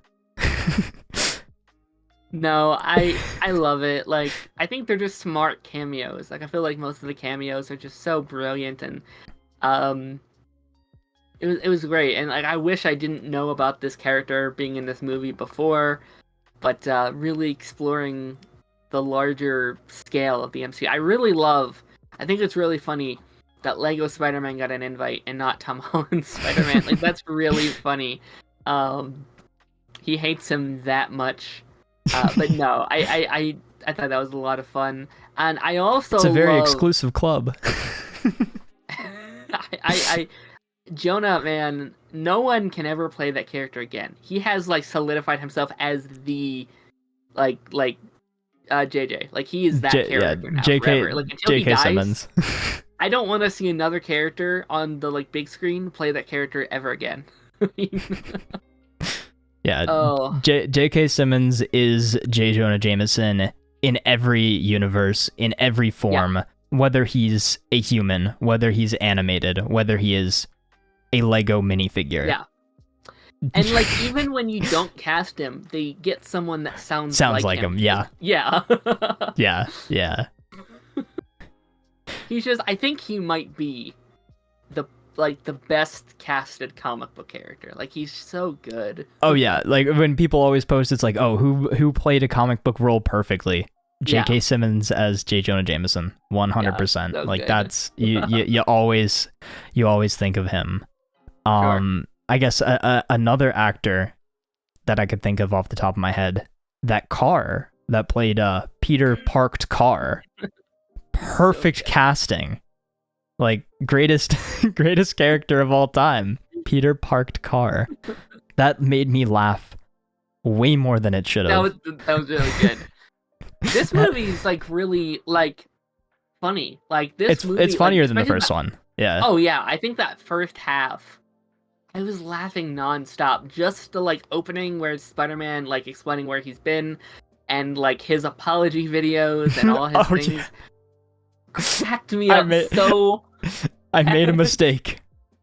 No, I love it. Like, I think they're just smart cameos. Like, I feel like most of the cameos are just so brilliant, and it was great. And like, I wish I didn't know about this character being in this movie before, but really exploring the larger scale of the MCU. I think it's really funny that Lego Spider-Man got an invite and not Tom Holland's Spider-Man. Like, that's really funny. He hates him that much. But no, I thought that was a lot of fun. And I also It's a very exclusive club. Jonah, man, no one can ever play that character again. He has, like, solidified himself as the like JJ. Like he is that character now JK forever. Like until he JK dies, Simmons. I don't want to see another character on the like big screen play that character ever again. Yeah, Oh J.K. Simmons is J. Jonah Jameson in every universe, in every form, whether he's a human, whether he's animated, whether he is a Lego minifigure. yeah. And like even when you don't cast him, they get someone that sounds like him. Yeah. Yeah. Yeah. He's just I think he might be the best casted comic book character. Like he's so good. Oh yeah, like when people always post, it's like, oh, who played a comic book role perfectly? J.K. Simmons as J. Jonah Jameson, 100%. So like good. that's you always think of him. Sure. I guess another actor that I could think of off the top of my head, that Carr that played Peter Parked Carr, perfect casting. Like greatest character of all time, Peter Parked Carr. That made me laugh way more than it should have. That was really good. This movie is like really like funny. Like this movie, it's funnier like, than the first one. Yeah. Oh yeah, I think that first half, I was laughing nonstop. Just the like opening where Spider-Man like explaining where he's been, and like his apology videos and all his things. Yeah. Cracked me up so. I made a mistake.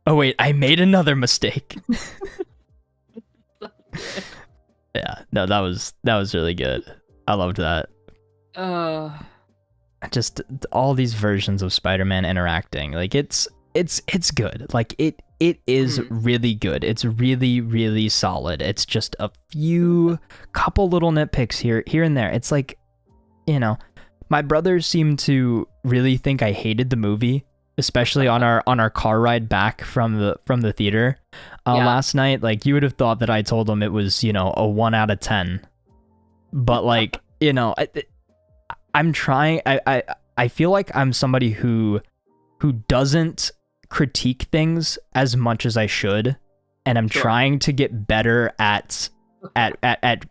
Oh wait, I made another mistake. Yeah, no, that was really good. I loved that. Just all these versions of Spider-Man interacting, like it's good. Like it is really good. It's really, really solid. It's just a couple little nitpicks here and there. It's like, my brothers seem to really think I hated the movie, especially on our car ride back from the theater last night. Like you would have thought that I told them it was, a 1 out of 10. But like, I'm trying. I feel like I'm somebody who doesn't critique things as much as I should, and I'm trying to get better at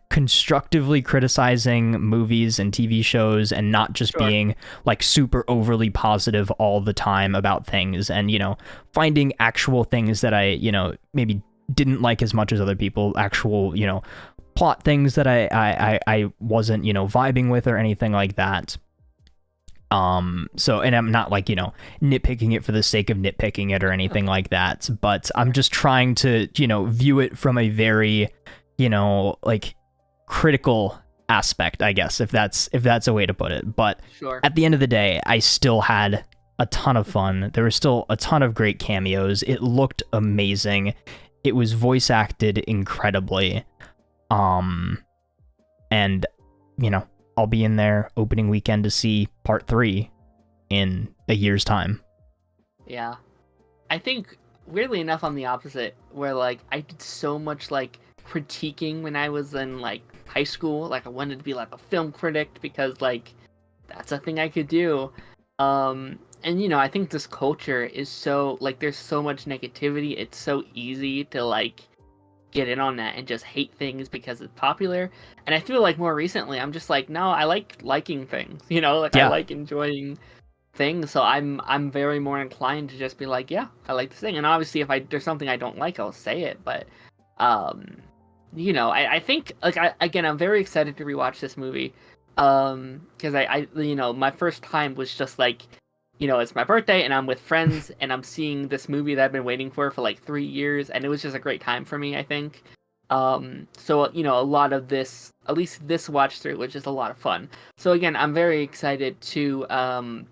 constructively criticizing movies and TV shows, and not just being like super overly positive all the time about things, and finding actual things that I maybe didn't like as much as other people, actual plot things that I wasn't vibing with or anything like that. So, and I'm not like nitpicking it for the sake of nitpicking it or anything like that, but I'm just trying to view it from a very like critical aspect, I guess, if that's a way to put it. But at the end of the day, I still had a ton of fun. There were still a ton of great cameos. It looked amazing. It was voice acted incredibly. And I'll be in there opening weekend to see part 3 in a year's time. Yeah. I think weirdly enough, I'm the opposite, where like I did so much like critiquing when I was in like high school. Like I wanted to be like a film critic because like that's a thing I could do. And I think this culture is so like there's so much negativity. It's so easy to like get in on that and just hate things because it's popular. And I feel like more recently I'm just like, no, I like liking things, I like enjoying things. So I'm very more inclined to just be like, yeah, I like this thing. And obviously if there's something I don't like, I'll say it. But I think like I'm very excited to rewatch this movie. Because I my first time was just like, it's my birthday and I'm with friends and I'm seeing this movie that I've been waiting for like 3 years, and it was just a great time for me, I think. So a lot of this, at least this watch through, was just a lot of fun. So again, I'm very excited to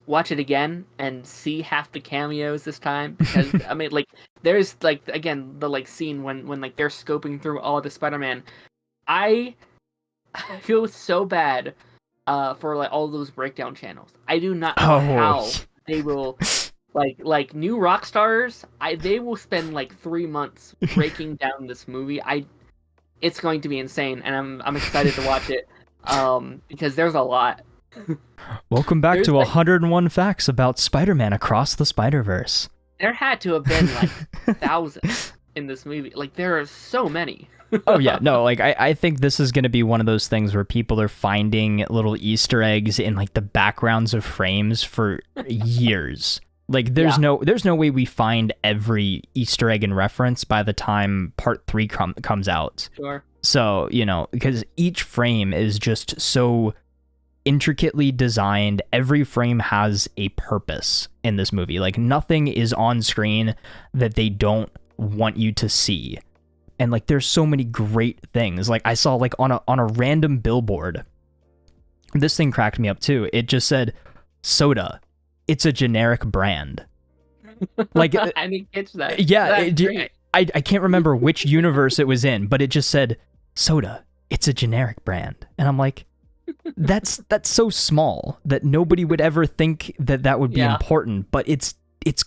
watch it again and see half the cameos this time, because I mean, like, there's like, again, the like scene when like they're scoping through all the Spider-Man. I feel so bad for like all those breakdown channels. I do not know how they will like new rock stars. They will spend like 3 months breaking down this movie. It's going to be insane, and I'm excited to watch it because there's a lot. Welcome back to 101 facts about Spider-Man Across the Spider-Verse. There had to have been like thousands. in this movie. Like there are so many. Oh yeah, no, like I think this is going to be one of those things where people are finding little Easter eggs in like the backgrounds of frames for years. Like there's no way we find every Easter egg and reference by the time part 3 comes out. Sure. So, because each frame is just so intricately designed. Every frame has a purpose in this movie. Like nothing is on screen that they don't want you to see. And like there's so many great things. Like I saw like on a random billboard. This thing cracked me up too. It just said soda. It's a generic brand. Like I didn't catch that. Yeah, I can't remember which universe it was in, but it just said soda. It's a generic brand. And I'm like, that's so small that nobody would ever think that would be important, but it's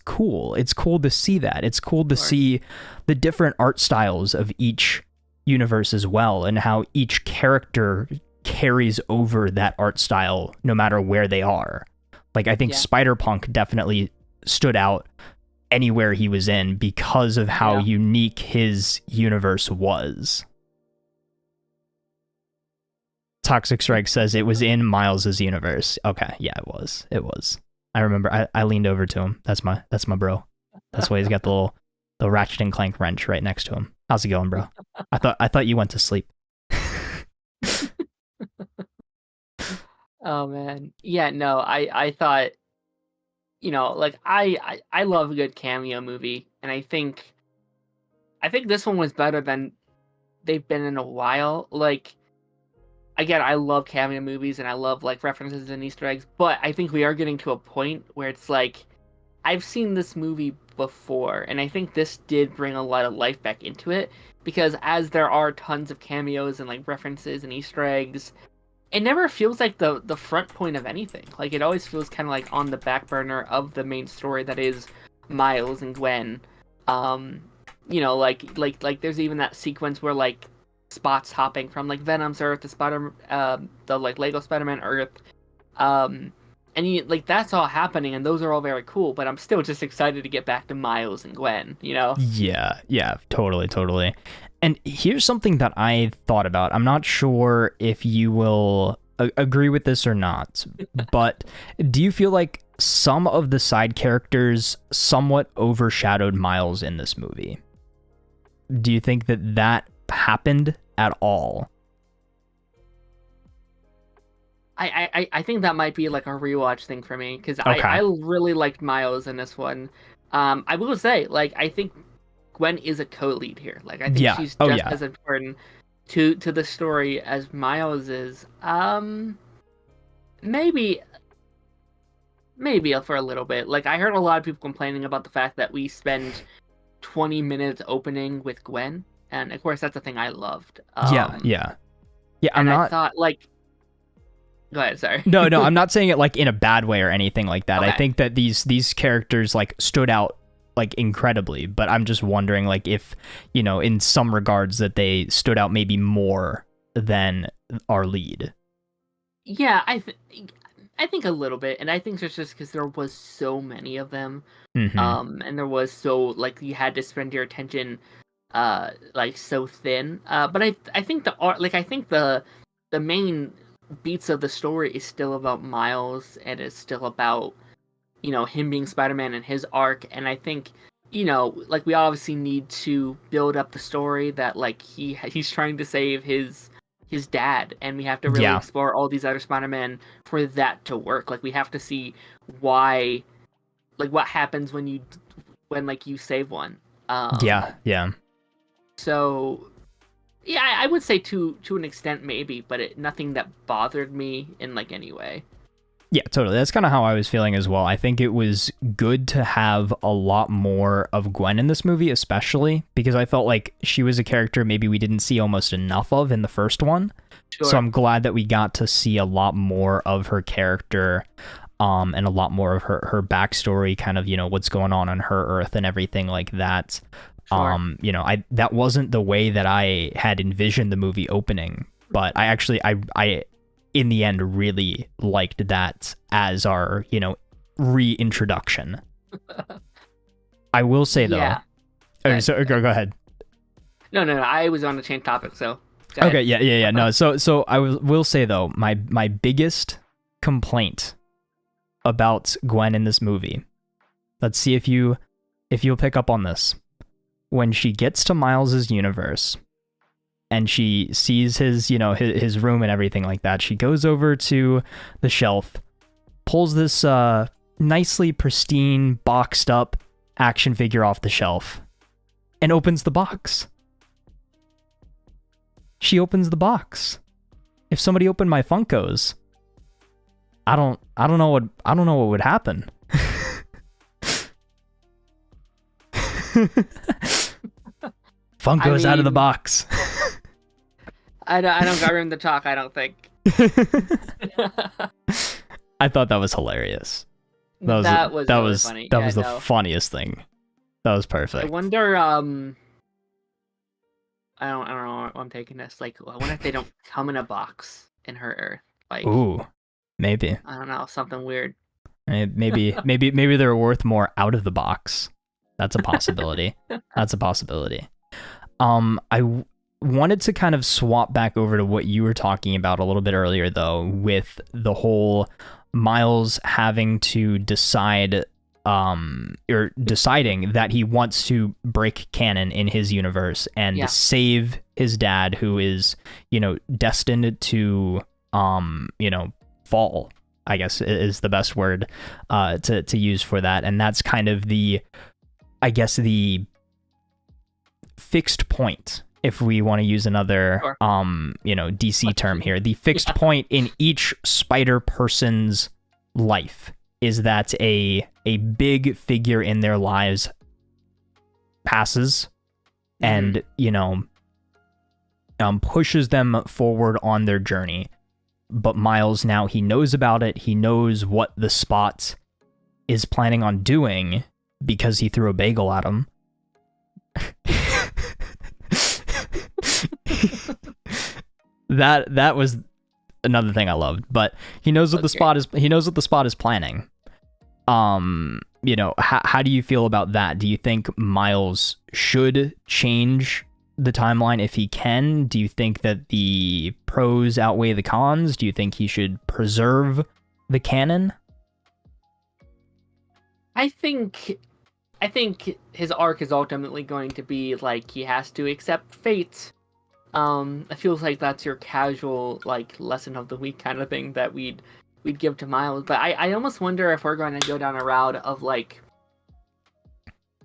cool. It's cool to see that. It's cool to see the different art styles of each universe as well, and how each character carries over that art style no matter where they are. Like I think Spider-Punk definitely stood out anywhere he was in because of how unique his universe was. Toxic Strike says it was in Miles's universe. Okay, yeah, it was. I remember I leaned over to him. That's my bro. That's why he's got the Ratchet and Clank wrench right next to him. How's it going, bro? I thought you went to sleep. Oh man. Yeah, no, I thought, like I love a good cameo movie, and I think this one was better than they've been in a while. Like again, I love cameo movies and I love like references and Easter eggs, but I think we are getting to a point where it's like I've seen this movie before, and I think this did bring a lot of life back into it, because as there are tons of cameos and like references and Easter eggs, it never feels like the front point of anything. Like it always feels kind of like on the back burner of the main story that is Miles and Gwen. Like there's even that sequence where like Spot's hopping from like Venom's Earth to the like Lego Spider-Man Earth, and like that's all happening, and those are all very cool. But I'm still just excited to get back to Miles and Gwen. Yeah, totally. And here's something that I thought about. I'm not sure if you will agree with this or not, but do you feel like some of the side characters somewhat overshadowed Miles in this movie? Do you think that happened at all? I think that might be like a rewatch thing for me, because I really liked Miles in this one. I will say, like, I think Gwen is a co-lead here. Like I think she's just as important to the story as Miles is. Maybe for a little bit. Like I heard a lot of people complaining about the fact that we spend 20 minutes opening with Gwen. And of course, that's the thing I loved. Yeah. I thought, like, go ahead. Sorry. No. I'm not saying it like in a bad way or anything like that. Okay. I think that these characters like stood out like incredibly, but I'm just wondering like if in some regards that they stood out maybe more than our lead. Yeah, I think a little bit, and I think it's just because there was so many of them, and there was so like you had to spend your attention like so thin, but I think the art, like I think the main beats of the story is still about Miles, and it's still about him being Spider-Man and his arc. And I think like we obviously need to build up the story that like he's trying to save his dad, and we have to really explore all these other Spider-Man for that to work. Like we have to see why, like what happens when like you save one. So, yeah, I would say to an extent maybe, but nothing that bothered me in like any way. Yeah, totally. That's kind of how I was feeling as well. I think it was good to have a lot more of Gwen in this movie, especially because I felt like she was a character maybe we didn't see almost enough of in the first one. Sure. So I'm glad that we got to see a lot more of her character, and a lot more of her backstory, kind of, what's going on her Earth and everything like that. Sure. That wasn't the way that I had envisioned the movie opening, but I actually in the end really liked that as our reintroduction. I will say though, yeah. so go ahead. No. I was on to change topic, so go Okay, ahead. yeah. No, so will say though, my biggest complaint about Gwen in this movie. Let's see if you'll pick up on this. When she gets to Miles's universe and she sees his, his room and everything like that, she goes over to the shelf, pulls this nicely pristine, boxed up action figure off the shelf, and opens the box. She opens the box. If somebody opened my Funkos, I don't know what would happen. Funko's out of the box. I don't got room to talk, I don't think. I thought that was hilarious. That was really funny. That was the funniest thing. That was perfect. I wonder I don't know where I'm taking this. Like, I wonder if they don't come in a box in her Earth. Like, ooh, maybe. I don't know, something weird. Maybe they're worth more out of the box. That's a possibility. That's a possibility. Wanted to kind of swap back over to what you were talking about a little bit earlier, though, with the whole Miles having to decide, or deciding that he wants to break canon in his universe and save his dad, who is, destined to, fall, I guess is the best word to use for that. And that's kind of the fixed point, if we want to use another DC term here. The fixed point in each spider person's life is that a big figure in their lives passes and pushes them forward on their journey. But Miles, now he knows about it. He knows what the Spot is planning on doing because he threw a bagel at him. that was another thing I loved. But he knows what the Spot is. He knows what the Spot is planning. How do you feel about that? Do you think Miles should change the timeline if he can? Do you think that the pros outweigh the cons? Do you think he should preserve the canon? I think his arc is ultimately going to be like he has to accept fate. It feels like that's your casual lesson of the week kind of thing that we'd give to Miles. But I almost wonder if we're going to go down a route of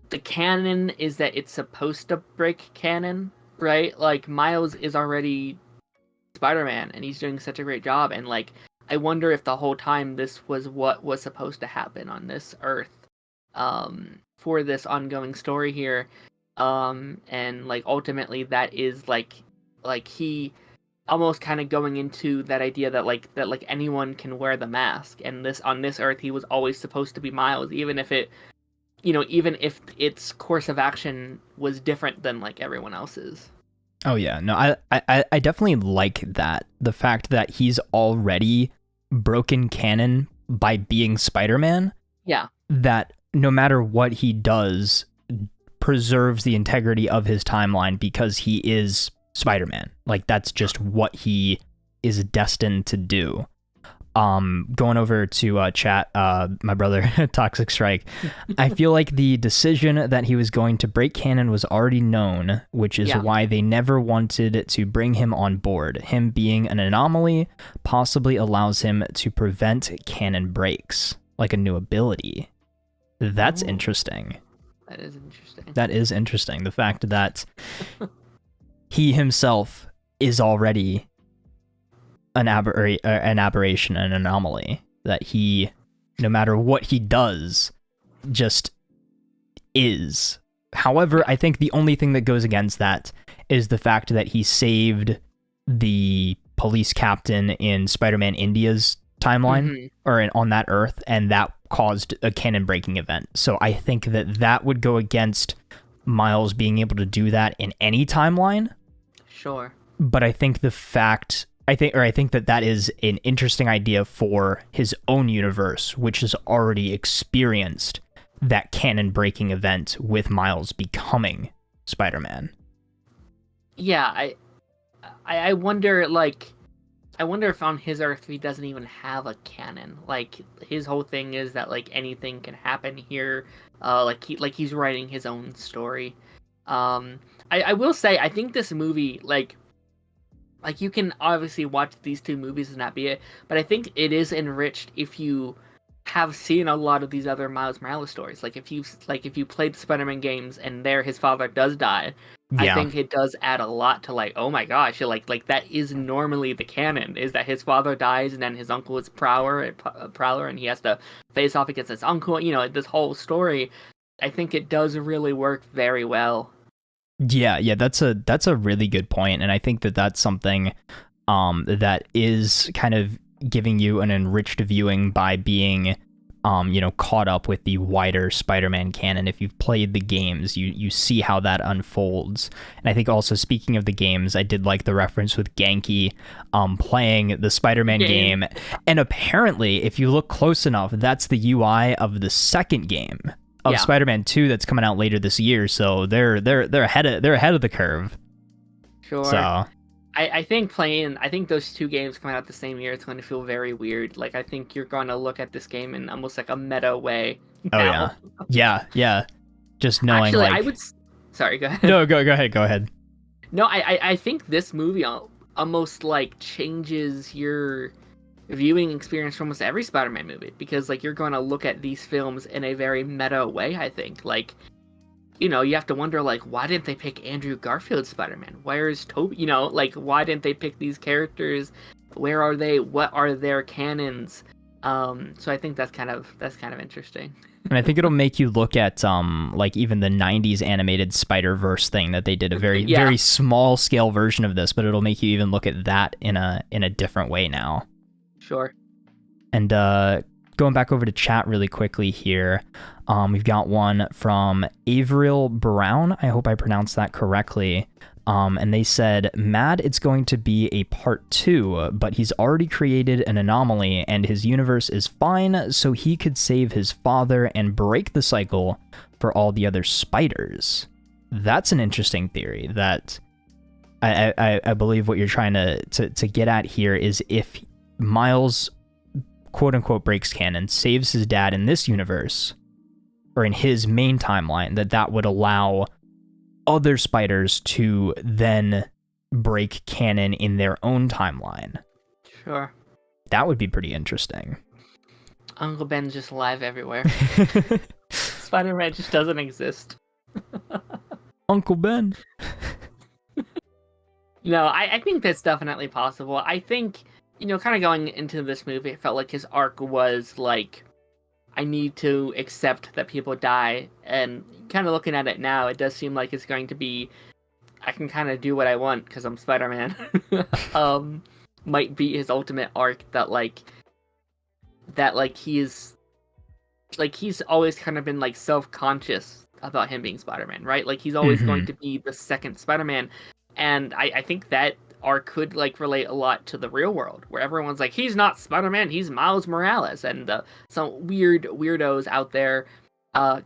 the canon is that it's supposed to break canon, right? Like, Miles is already Spider-Man and he's doing such a great job, and I wonder if the whole time this was what was supposed to happen on this Earth for this ongoing story here, and ultimately that is he almost kind of going into that idea that anyone can wear the mask, and on this Earth he was always supposed to be Miles, even if its course of action was different than everyone else's. Oh yeah, no, I definitely like that. The fact that he's already broken canon by being Spider-Man. Yeah. That no matter what he does, preserves the integrity of his timeline because he is Spider-Man. That's just what he is destined to do. Going over to chat, my brother Toxic Strike, I feel like the decision that he was going to break canon was already known, which is why they never wanted to bring him on board. Him being an anomaly possibly allows him to prevent canon breaks, like a new ability. That's interesting. That is interesting. That is interesting. The fact that he himself is already an aberration, an anomaly, that he, no matter what he does, just is. However, I think the only thing that goes against that is the fact that he saved the police captain in Spider-Man India's timeline, or on that Earth, and that caused a canon breaking event. So I think that would go against Miles being able to do that in any timeline. Sure. But I think I think that is an interesting idea for his own universe, which has already experienced that canon breaking event with Miles becoming Spider-Man. yeah, I wonder, like, I wonder if on his Earth he doesn't even have a canon. Like his whole thing is that like anything can happen here. He's writing his own story. I will say I think this movie like you can obviously watch these two movies and not be it, but I think it is enriched if you have seen a lot of these other Miles Morales stories. If you played the Spider-Man games and there his father does die, I Yeah. think it does add a lot to like, oh my gosh, like that is normally the canon, is that his father dies and then his uncle is Prowler and he has to face off against his uncle. You know, this whole story, I think it does really work very well. Yeah, that's a really good point, and I think that that's something that is kind of giving you an enriched viewing by being caught up with the wider Spider-Man canon. If you've played the games, you see how that unfolds. And I think also, speaking of the games, I did like the reference with Genki playing the Spider-Man game, and apparently if you look close enough, that's the UI of the second game of Spider-Man 2 that's coming out later this year. So they're ahead of the curve. Sure. So I think those two games coming out the same year, it's going to feel very weird. Like I think you're going to look at this game in almost like a meta way. Now. Yeah. Just knowing. Actually, like... Sorry, go ahead. No, go ahead. No, I think this movie almost like changes your viewing experience for almost every Spider-Man movie, because like you're going to look at these films in a very meta way. I think like, you know, you have to wonder like, why didn't they pick Andrew Garfield's Spider-Man? Where is Toby? You know, like why didn't they pick these characters? Where are they? What are their canons? So I think that's kind of interesting. And I think it'll make you look at like even the 90s animated Spider-Verse thing that they did, a very small scale version of this, but it'll make you even look at that in a different way now. Sure. And going back over to chat really quickly here, we've got one from Averill Brown. I hope I pronounced that correctly. And they said, mad it's going to be a part 2, but he's already created an anomaly and his universe is fine, so he could save his father and break the cycle for all the other spiders. That's an interesting theory that I believe what you're trying to get at here is if Miles, quote unquote, breaks canon, saves his dad in this universe, or in his main timeline, that would allow other spiders to then break canon in their own timeline. Sure. That would be pretty interesting. Uncle Ben's just alive everywhere. Spider-Man just doesn't exist. Uncle Ben. No, I think that's definitely possible. I think, you know, kind of going into this movie, it felt like his arc was like, I need to accept that people die, and kind of looking at it now, it does seem like it's going to be, I can kind of do what I want because I'm Spider-Man. Might be his ultimate arc that he's always kind of been like self-conscious about him being Spider-Man, right? Like he's always going to be the second Spider-Man, and I think that arc could like relate a lot to the real world, where everyone's like, he's not Spider-Man, he's Miles Morales, and some weirdos out there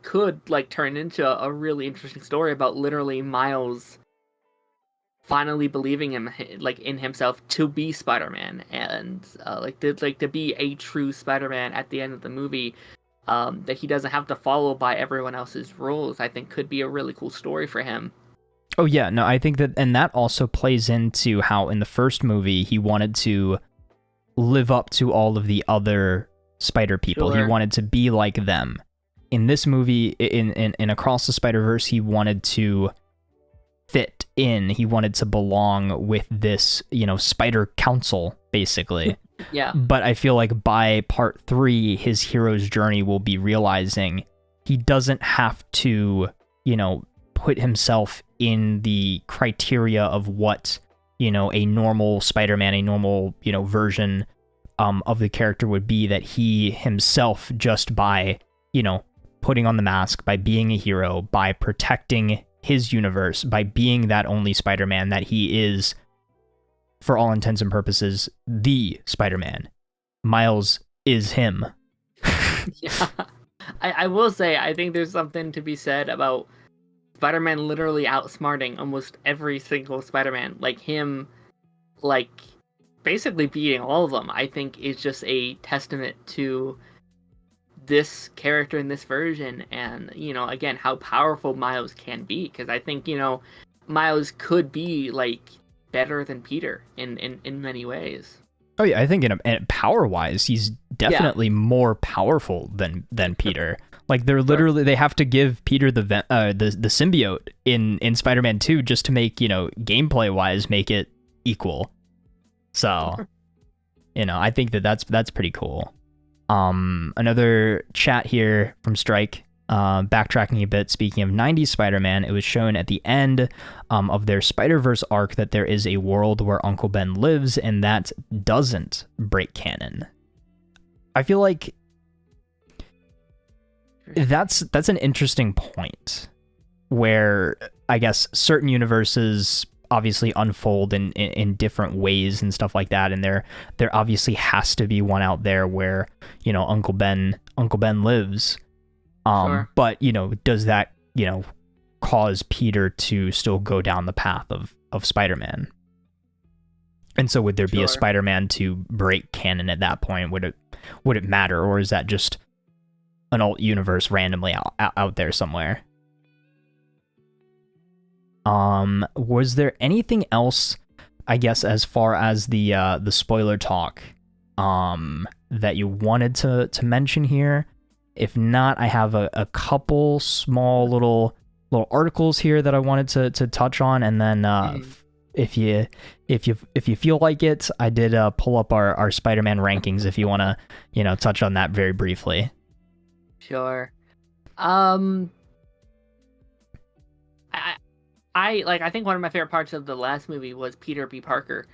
could like turn into a really interesting story about literally Miles finally believing him like in himself to be Spider-Man, and to be a true Spider-Man at the end of the movie, that he doesn't have to follow by everyone else's rules. I think could be a really cool story for him. Oh, yeah, no, I think that, and that also plays into how in the first movie he wanted to live up to all of the other Spider people. Sure. He wanted to be like them. In this movie, in Across the Spider-Verse, he wanted to fit in. He wanted to belong with this, Spider Council, basically. Yeah. But I feel like by part 3, his hero's journey will be realizing he doesn't have to, put himself in the criteria of what, a normal Spider-Man, a normal, version of the character would be, that he himself, just by, putting on the mask, by being a hero, by protecting his universe, by being that only Spider-Man, that he is, for all intents and purposes, the Spider-Man. Miles is him. Yeah. I will say, I think there's something to be said about Spider-Man literally outsmarting almost every single Spider-Man, like him, like basically beating all of them, I think is just a testament to this character in this version, and again, how powerful Miles can be, because I think Miles could be like better than Peter in many ways. Oh yeah, I think in power wise, he's definitely more powerful than Peter. Like they're literally they have to give Peter the symbiote in Spider-Man 2 just to make gameplay wise make it equal. So I think that's pretty cool. Another chat here from Strike. Backtracking a bit, speaking of 90s Spider-Man, it was shown at the end of their Spider-Verse arc that there is a world where Uncle Ben lives, and that doesn't break canon. I feel like that's an interesting point, where I guess certain universes obviously unfold in different ways and stuff like that, and there obviously has to be one out there where Uncle Ben lives. Sure. But does that cause Peter to still go down the path of Spider-Man? And so would there be a Spider-Man to break canon at that point? Would it matter, or is that just an alt universe randomly out there somewhere? Was there anything else, I guess, as far as the spoiler talk that you wanted to mention here? If not, I have a couple small little articles here that I wanted to touch on, and then if you feel like it, I did pull up our Spider-Man rankings if you want to touch on that very briefly. Sure. I think one of my favorite parts of the last movie was Peter B. Parker.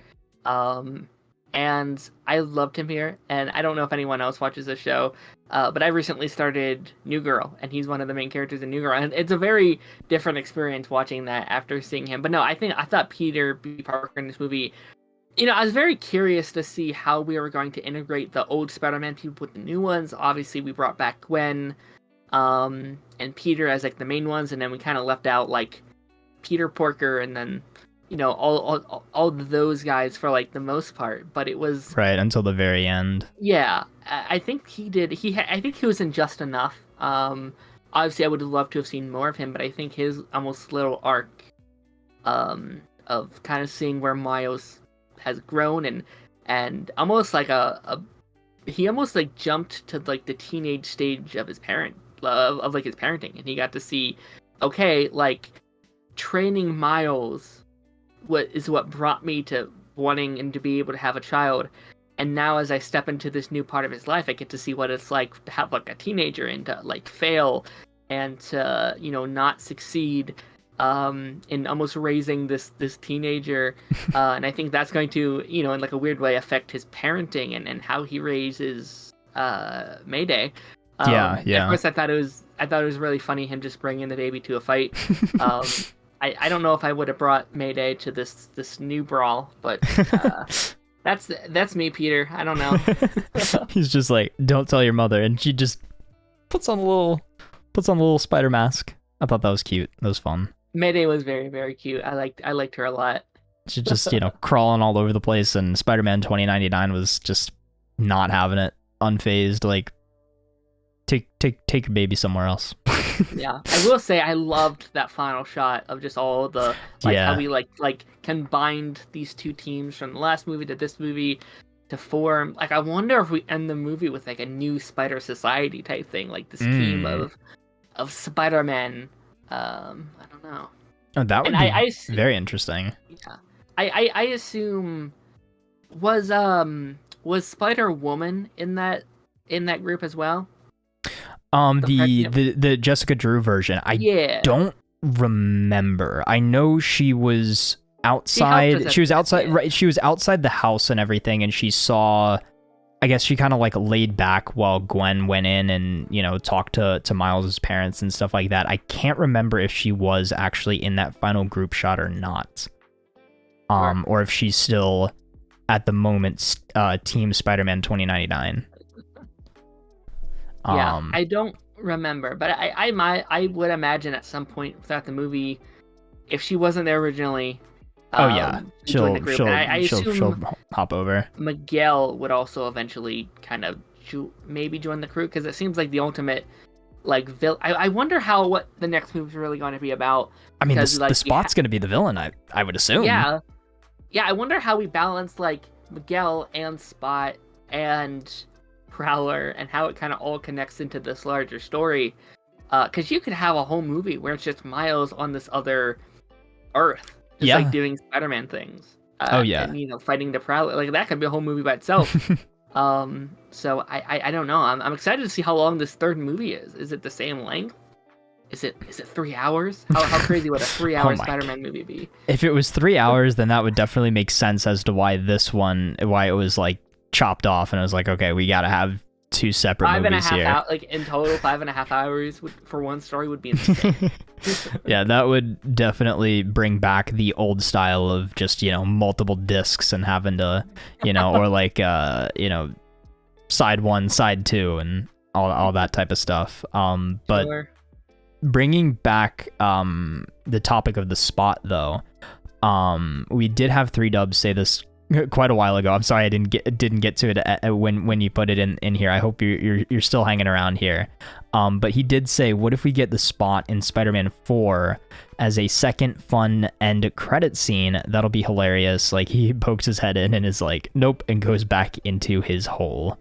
And I loved him here, and I don't know if anyone else watches the show, but I recently started New Girl, and he's one of the main characters in New Girl, and it's a very different experience watching that after seeing him. But no, I thought Peter B. Parker in this movie, I was very curious to see how we were going to integrate the old Spider-Man people with the new ones. Obviously, we brought back Gwen, and Peter as like the main ones, and then we kind of left out like Peter Porker, and then all those guys for like the most part, but it was right until the very end. Yeah, I think he did. I think he was in just enough. Obviously, I would have loved to have seen more of him, but I think his almost little arc, of kind of seeing where Miles has grown and almost like he almost like jumped to like the teenage stage of his of like his parenting, and he got to see, okay, like training Miles what brought me to wanting and to be able to have a child, and now as I step into this new part of his life, I get to see what it's like to have like a teenager and to like fail and to not succeed in almost raising this teenager, and I think that's going to in like a weird way affect his parenting and how he raises Mayday. At first I thought it was really funny him just bringing the baby to a fight. I don't know if I would have brought Mayday to this new brawl, but that's me, Peter. I don't know. He's just like, don't tell your mother, and she just puts on a little spider mask. I thought that was cute. That was fun. Mayday was very, very cute. I liked her a lot. She's just crawling all over the place, and Spider-Man 2099 was just not having it, unfazed. Like, take your baby somewhere else. Yeah, I will say I loved that final shot of just all the how we like combined these two teams from the last movie to this movie to form. Like, I wonder if we end the movie with like a new Spider Society type thing, like this team of Spider-Man. I don't know. Oh, that would be very interesting. Yeah, I assume was Spider-Woman in that group as well. The Jessica Drew version. I don't remember. I know she was outside. She was outside. Right. She was outside the house and everything, and she saw. I guess she kind of like laid back while Gwen went in and talked to Miles' parents and stuff like that. I can't remember if she was actually in that final group shot or not. Or if she's still at the moment Team Spider-Man 2099. Yeah, I don't remember, but I would imagine at some point throughout the movie, if she wasn't there originally, Oh yeah, she joined the group. And I assume she'll hop over. Miguel would also eventually kind of maybe join the crew, because it seems like the ultimate like villain. I wonder what the next movie is really going to be about. I mean, the Spot's going to be the villain, I would assume. Yeah. I wonder how we balance like Miguel and Spot and Prowler, and how it kind of all connects into this larger story. Because you could have a whole movie where it's just Miles on this other Earth, just like doing Spider-Man things. And, fighting the Prowler. Like that could be a whole movie by itself. So I don't know. I'm excited to see how long this third movie is. Is it the same length? Is it 3 hours? How crazy would a 3-hour Spider-Man movie be? If it was 3 hours, then that would definitely make sense as to why it was like chopped off, and I was like, okay, we gotta have 2 separate movies here. Like in total, 5.5 hours for one story would be insane. Yeah, that would definitely bring back the old style of just, multiple discs and having to, or like, side 1, side 2, and all that type of stuff. But sure. Bringing back the topic of the Spot, though, we did have 3 Dubs say this quite a while ago. I'm sorry I didn't get to it when you put it in here. I hope you're still hanging around here. But he did say, what if we get the Spot in Spider-Man 4 as a second fun end credit scene? That'll be hilarious. Like, he pokes his head in and is like, nope, and goes back into his hole.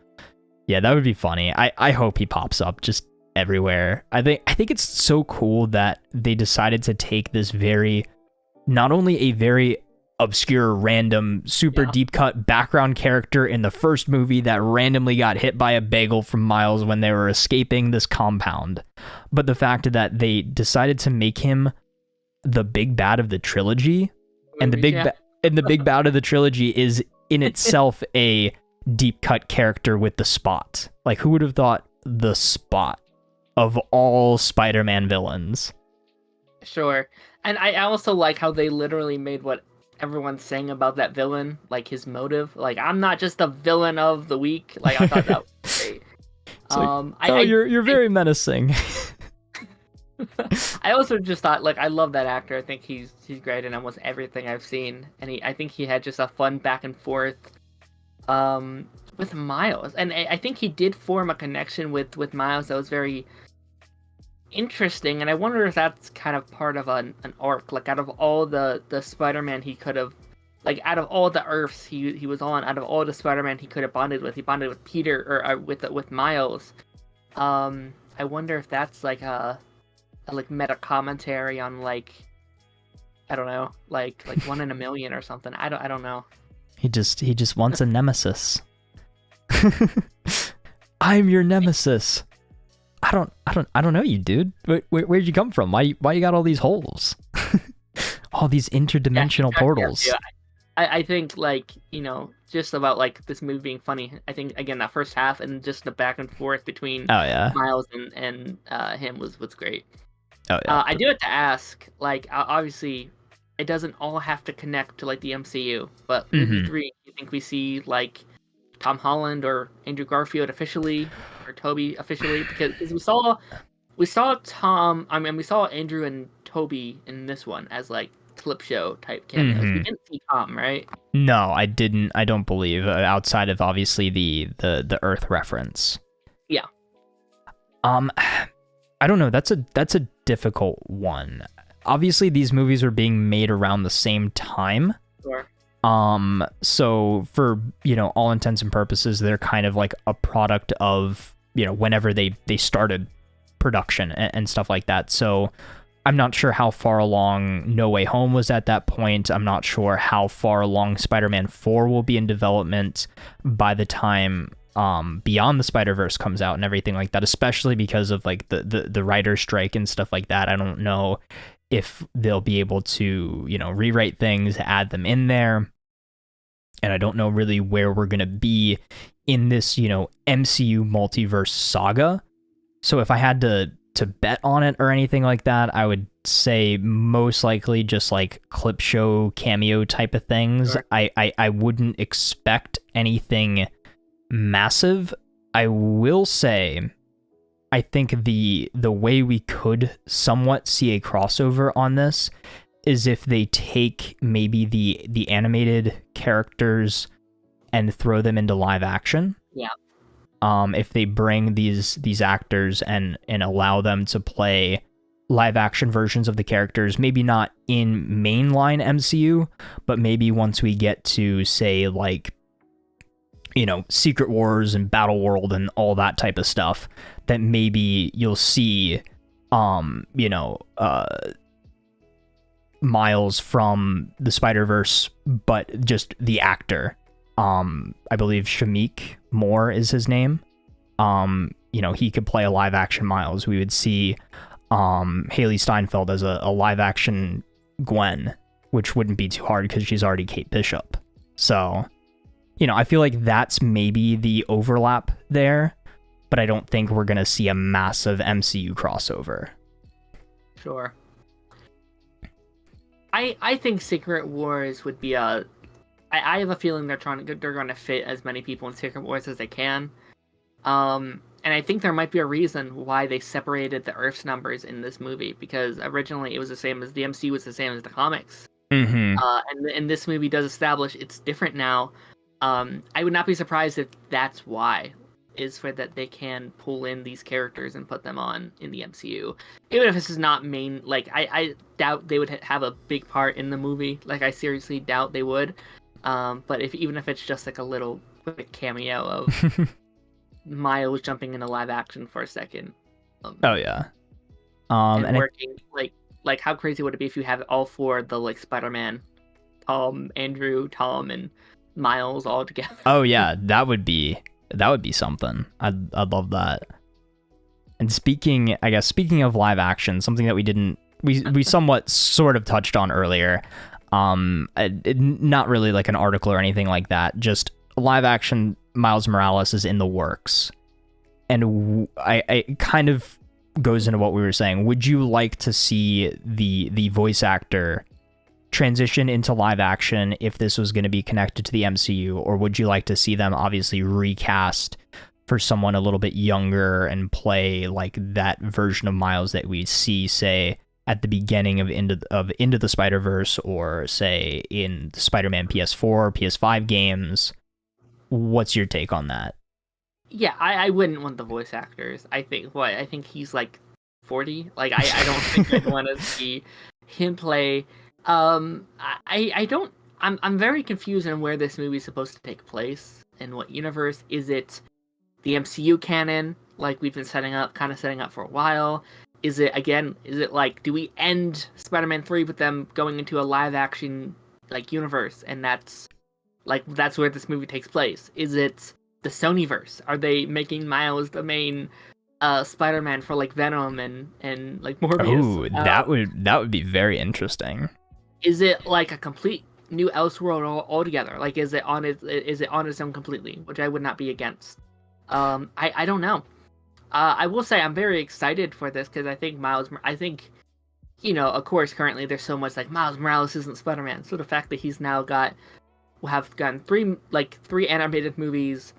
Yeah, that would be funny. I hope he pops up just everywhere. I think it's so cool that they decided to take this not only a very obscure, random, super deep cut background character in the first movie that randomly got hit by a bagel from Miles when they were escaping this compound, but the fact that they decided to make him the big bad of the trilogy, and the big bad of the trilogy is in itself a deep cut character with the Spot. Like, who would have thought the Spot of all Spider-Man villains? Sure. And I also like how they literally made what everyone's saying about that villain, like his motive. Like, I'm not just a villain of the week. Like, I thought that was great. You're very menacing. I also just thought, like, I love that actor. I think he's great in almost everything I've seen, and I think he had just a fun back and forth with Miles, and I think he did form a connection with Miles that was very interesting, and I wonder if that's kind of part of an arc. Like, out of all the Spider-Man he could have, like, out of all the Earths he was on, out of all the Spider-Man he could have bonded with, he bonded with Peter, or with Miles. I wonder if that's like a like meta commentary on, like, I don't know, like 1 in a million or something. I don't know. He just wants a nemesis. I'm your nemesis. I don't know you, dude. Where'd you come from? Why you got all these holes? All these interdimensional portals. Yeah. I think, like, just about, like, this movie being funny. I think, again, that first half and just the back and forth between Miles and him was great. Oh yeah. I do have to ask, like, obviously, it doesn't all have to connect to, like, the MCU, but movie 3, you think we see, like, Tom Holland or Andrew Garfield officially, or Toby officially? Because we saw Andrew and Toby in this one as, like, clip show type cameos. We didn't see Tom, right? No, I didn't. I don't believe, outside of obviously the Earth reference. Yeah. I don't know. That's a difficult one. Obviously, these movies are being made around the same time. Sure. So for, all intents and purposes, they're kind of like a product of, whenever they started production and stuff like that. So I'm not sure how far along No Way Home was at that point. I'm not sure how far along Spider-Man 4 will be in development by the time Beyond the Spider-Verse comes out and everything like that, especially because of, like, the writer's strike and stuff like that. I don't know if they'll be able to, rewrite things, add them in there. And I don't know really where we're going to be in this, MCU multiverse saga. So if I had to bet on it or anything like that, I would say most likely just like clip show cameo type of things. Sure. I wouldn't expect anything massive. I will say I think the way we could somewhat see a crossover on this is if they take maybe the animated characters and throw them into live action. Yeah. If they bring these actors and allow them to play live action versions of the characters, maybe not in mainline MCU, but maybe once we get to, say, like, you know, Secret Wars and Battle World and all that type of stuff, that maybe you'll see, you know, Miles from the Spider-Verse, but just the actor. I believe Shamik Moore is his name. You know, he could play a live action Miles. We would see Haley Steinfeld as a live action Gwen, which wouldn't be too hard because she's already Kate Bishop. So, you know, I feel like that's maybe the overlap there, but I don't think we're going to see a massive MCU crossover. Sure. I think Secret Wars would be a... I have a feeling they're going to fit as many people in Secret Wars as they can. And I think there might be a reason why they separated the Earth's numbers in this movie, because originally it was the same as the MCU was the same as the comics. Mm-hmm. And this movie does establish it's different now. I would not be surprised if that's why, is for that they can pull in these characters and put them on in the MCU. Even if this is not main, like, I doubt they would have a big part in the movie. Like, I seriously doubt they would. But even if it's just like a little quick cameo of Miles jumping into live action for a second. Oh yeah. And working like how crazy would it be if you have all four of the like Spider-Man, Andrew, Tom, and Miles all together? Oh yeah, that would be something. I'd love that. And speaking of live action, something that we somewhat sort of touched on earlier. Not really like an article or anything like that. Just live action Miles Morales is in the works, and I kind of goes into what we were saying. Would you like to see the voice actor transition into live action if this was going to be connected to the MCU, or would you like to see them obviously recast for someone a little bit younger and play like that version of Miles that we see, say, at the beginning of Into the Spider-Verse, or say in the Spider-Man PS4, PS5 games? What's your take on that? Yeah, I wouldn't want the voice actors. I think he's like 40. Like I don't think I'd want to see him play. I'm very confused on where this movie is supposed to take place and what universe. Is it the MCU canon, like we've been setting up for a while? Is it like, do we end Spider-Man 3 with them going into a live action like universe, and that's where this movie takes place? Is it the Sonyverse? Are they making Miles the main Spider-Man for like Venom and like Morbius? Oh, that would be very interesting. Is it like a complete new Elseworld altogether? Like, is it on its own completely? Which I would not be against. I don't know. I will say I'm very excited for this because I think, you know, of course, currently there's so much like Miles Morales isn't Spider-Man. So the fact that he's now have gotten three animated movies,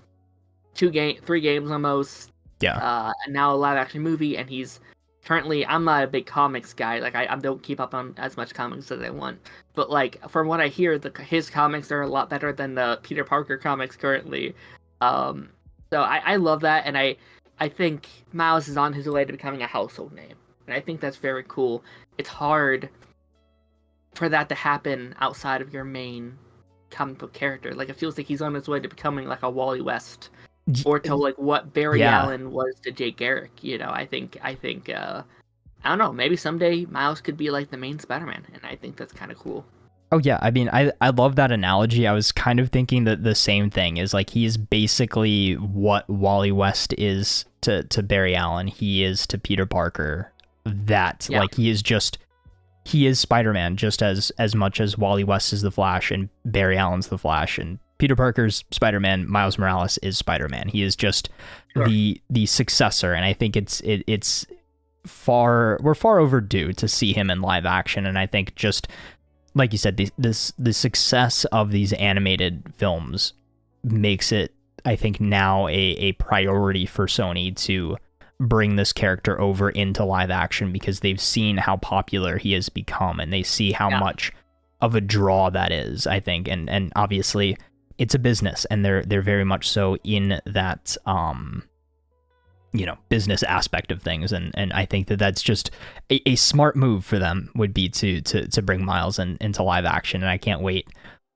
three games almost. Yeah. And now a live action movie, and he's currently, I'm not a big comics guy. Like I don't keep up on as much comics as I want. But like from what I hear, his comics are a lot better than the Peter Parker comics currently. So I love that, and I think Miles is on his way to becoming a household name. And I think that's very cool. It's hard for that to happen outside of your main comic book character. Like, it feels like he's on his way to becoming like a Wally West, or to like what Barry Allen was to Jay Garrick. You know, I think I don't know, maybe someday Miles could be like the main Spider-Man, and I think that's kind of cool. Oh yeah, I mean, I love that analogy. I was kind of thinking that the same thing is like, he is basically what Wally West is to Barry Allen. He is to Peter Parker. Like, he is Spider-Man just as much as Wally West is the Flash and Barry Allen's the Flash, and Peter Parker's Spider-Man. Miles Morales is Spider-Man. He is just the successor, and I think we're far overdue to see him in live action. And I think, just like you said, the success of these animated films makes it, I think, now a priority for Sony to bring this character over into live action because they've seen how popular he has become and they see how much of a draw that is, I think. And obviously it's a business, and they're very much so in that business aspect of things, and I think that's just a smart move for them would be to bring Miles into live action, and I can't wait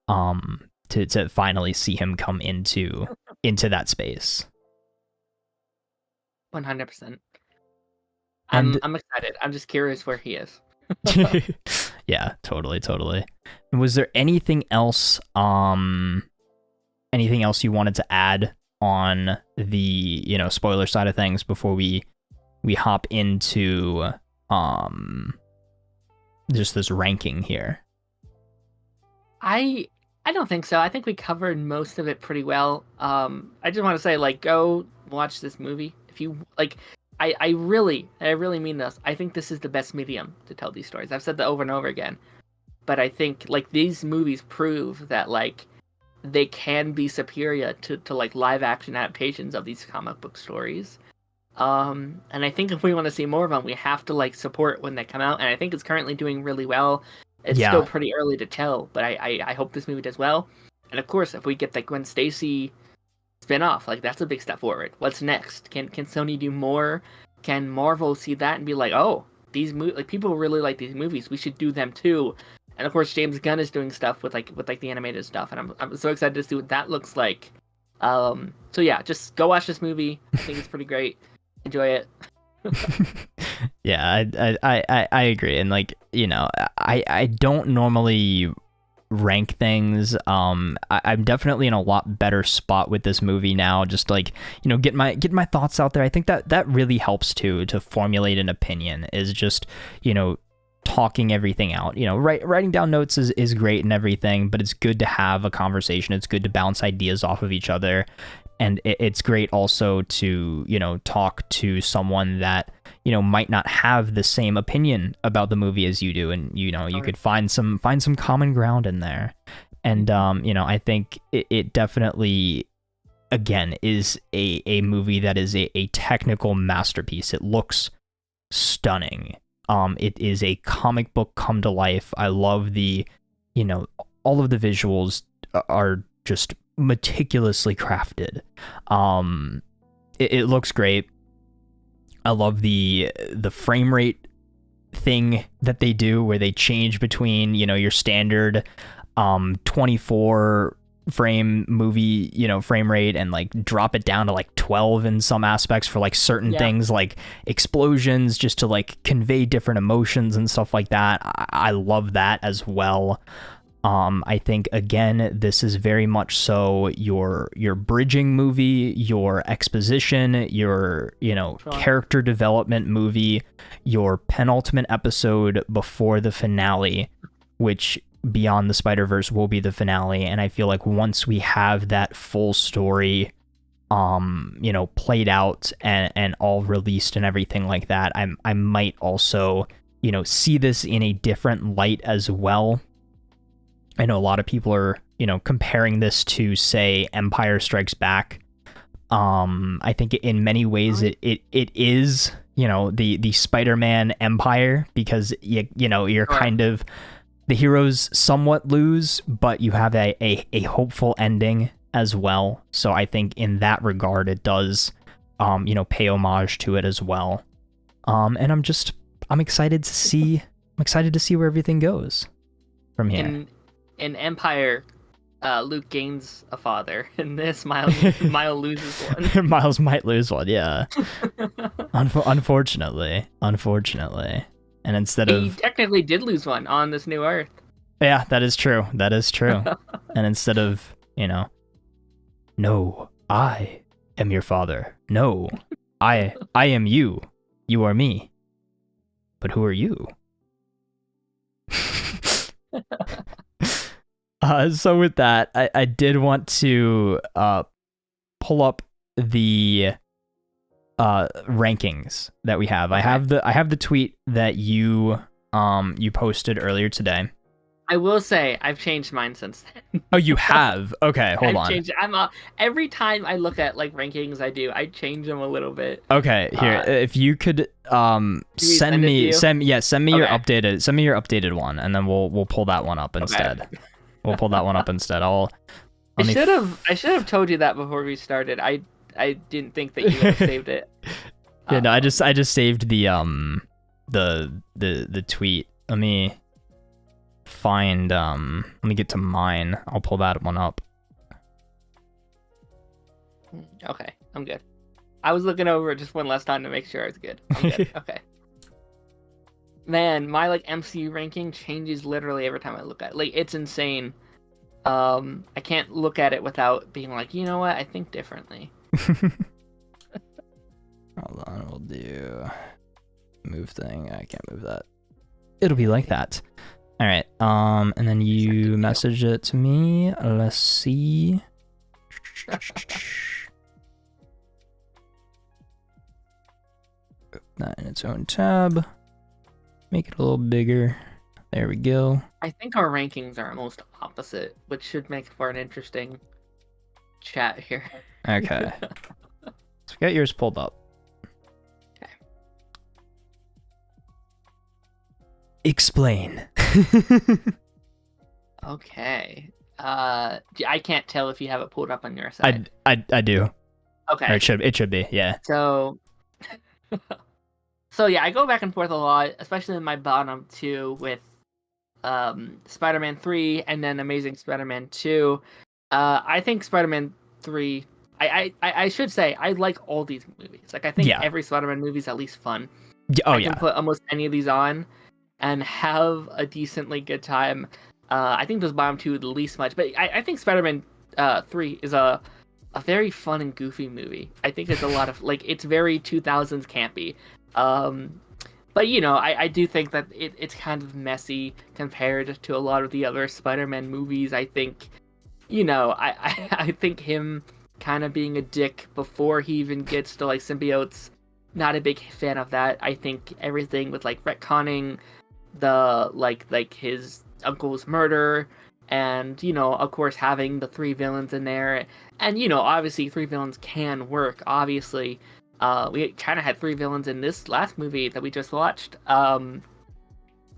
to finally see him come into that space. 100%. I'm excited. I'm just curious where he is. Yeah, totally. Was there anything else you wanted to add on the spoiler side of things before we hop into just this ranking here? I don't think so. I think we covered most of it pretty well. I just want to say, like, go watch this movie if you like. I really mean this. I think this is the best medium to tell these stories. I've said that over and over again, but I think like these movies prove that like they can be superior to like live action adaptations of these comic book stories. And I think if we want to see more of them, we have to like support when they come out. And I think it's currently doing really well. It's still pretty early to tell, but I hope this movie does well. And of course, if we get the Gwen Stacy spin-off, like that's a big step forward. What's next? Can Sony do more? Can Marvel see that and be like, oh, these like people really like these movies, we should do them too? And of course, James Gunn is doing stuff with the animated stuff, and I'm so excited to see what that looks like. So yeah, just go watch this movie. I think it's pretty great. Enjoy it. Yeah, I agree, and like I don't normally rank things. I'm definitely in a lot better spot with this movie now, just like get my thoughts out there. I think that really helps too, to formulate an opinion, is just talking everything out. Writing down notes is great and everything, but it's good to have a conversation. It's good to bounce ideas off of each other, and it's great also to talk to someone that might not have the same opinion about the movie as you do, and you could find some common ground in there. And I think it definitely, again, is a movie that is a technical masterpiece. It looks stunning. It is a comic book come to life. I love all of the visuals are just meticulously crafted. It looks great. I love the frame rate thing that they do, where they change between your standard 24 frame movie frame rate and like drop it down to like 12 in some aspects for like certain things, like explosions, just to like convey different emotions and stuff like that. I love that as well. I think, again, this is very much so your bridging movie, your exposition, your character development movie, your penultimate episode before the finale, which Beyond the Spider-Verse will be the finale. And I feel like once we have that full story played out and all released and everything like that, I might also see this in a different light as well. I know a lot of people are, comparing this to, say, Empire Strikes Back. I think in many ways it is, the Spider-Man Empire, because you're kind of, the heroes somewhat lose, but you have a hopeful ending as well. So I think in that regard it does, pay homage to it as well. And I'm excited to see where everything goes from here. In Empire, Luke gains a father. In this, Miles loses one. Miles might lose one, yeah. Unfortunately. And he technically did lose one on this new Earth. Yeah, that is true. And instead of, no, I am your father. No, I am you. You are me. But who are you? So with that, I did want to pull up the rankings that we have. Okay. I have the tweet that you posted earlier today. I will say I've changed mine since then. Oh, you have? Okay, hold I've on. changed. Every time I look at like rankings, I change them a little bit. Okay, here, if you could Do we send it to you? send me your Okay. updated one, and then we'll pull that one up instead. Okay. We'll pull that one up instead. I Let me should have told you that before we started. I didn't think that you would have saved it. Yeah, no, I just saved the tweet. Let me find let me get to mine. I'll pull that one up. Okay, I'm good. I was looking over it just one last time to make sure it's good. I'm good. Okay. Man, my like MCU ranking changes literally every time I look at it. Like it's insane. I can't look at it without being like, you know what? I think differently. Hold on, we'll do move thing. I can't move that. It'll be like that. All right. And then you message it to me. Let's see. Put that in its own tab. Make it a little bigger. There we go. I think our rankings are almost opposite, which should make for an interesting chat here. Okay. So get yours pulled up. Okay. Explain. Okay. I can't tell if you have it pulled up on your side. I do. Okay. Or it should be, yeah. So, so yeah, I go back and forth a lot, especially in my bottom two with Spider-Man 3 and then Amazing Spider-Man 2. I think Spider-Man 3. I should say I like all these movies. Like I think every Spider-Man movie is at least fun. I can put almost any of these on and have a decently good time. I think those bottom two the least much, but I think Spider-Man 3 is a very fun and goofy movie. I think it's a lot of like it's very 2000s campy. But you know, I do think that it's kind of messy compared to a lot of the other Spider-Man movies. I think, you know, I think him kind of being a dick before he even gets to like symbiotes, not a big fan of that. I think everything with like retconning the like his uncle's murder and, you know, of course having the three villains in there. And, you know, obviously three villains can work, obviously. We kind of had three villains in this last movie that we just watched. But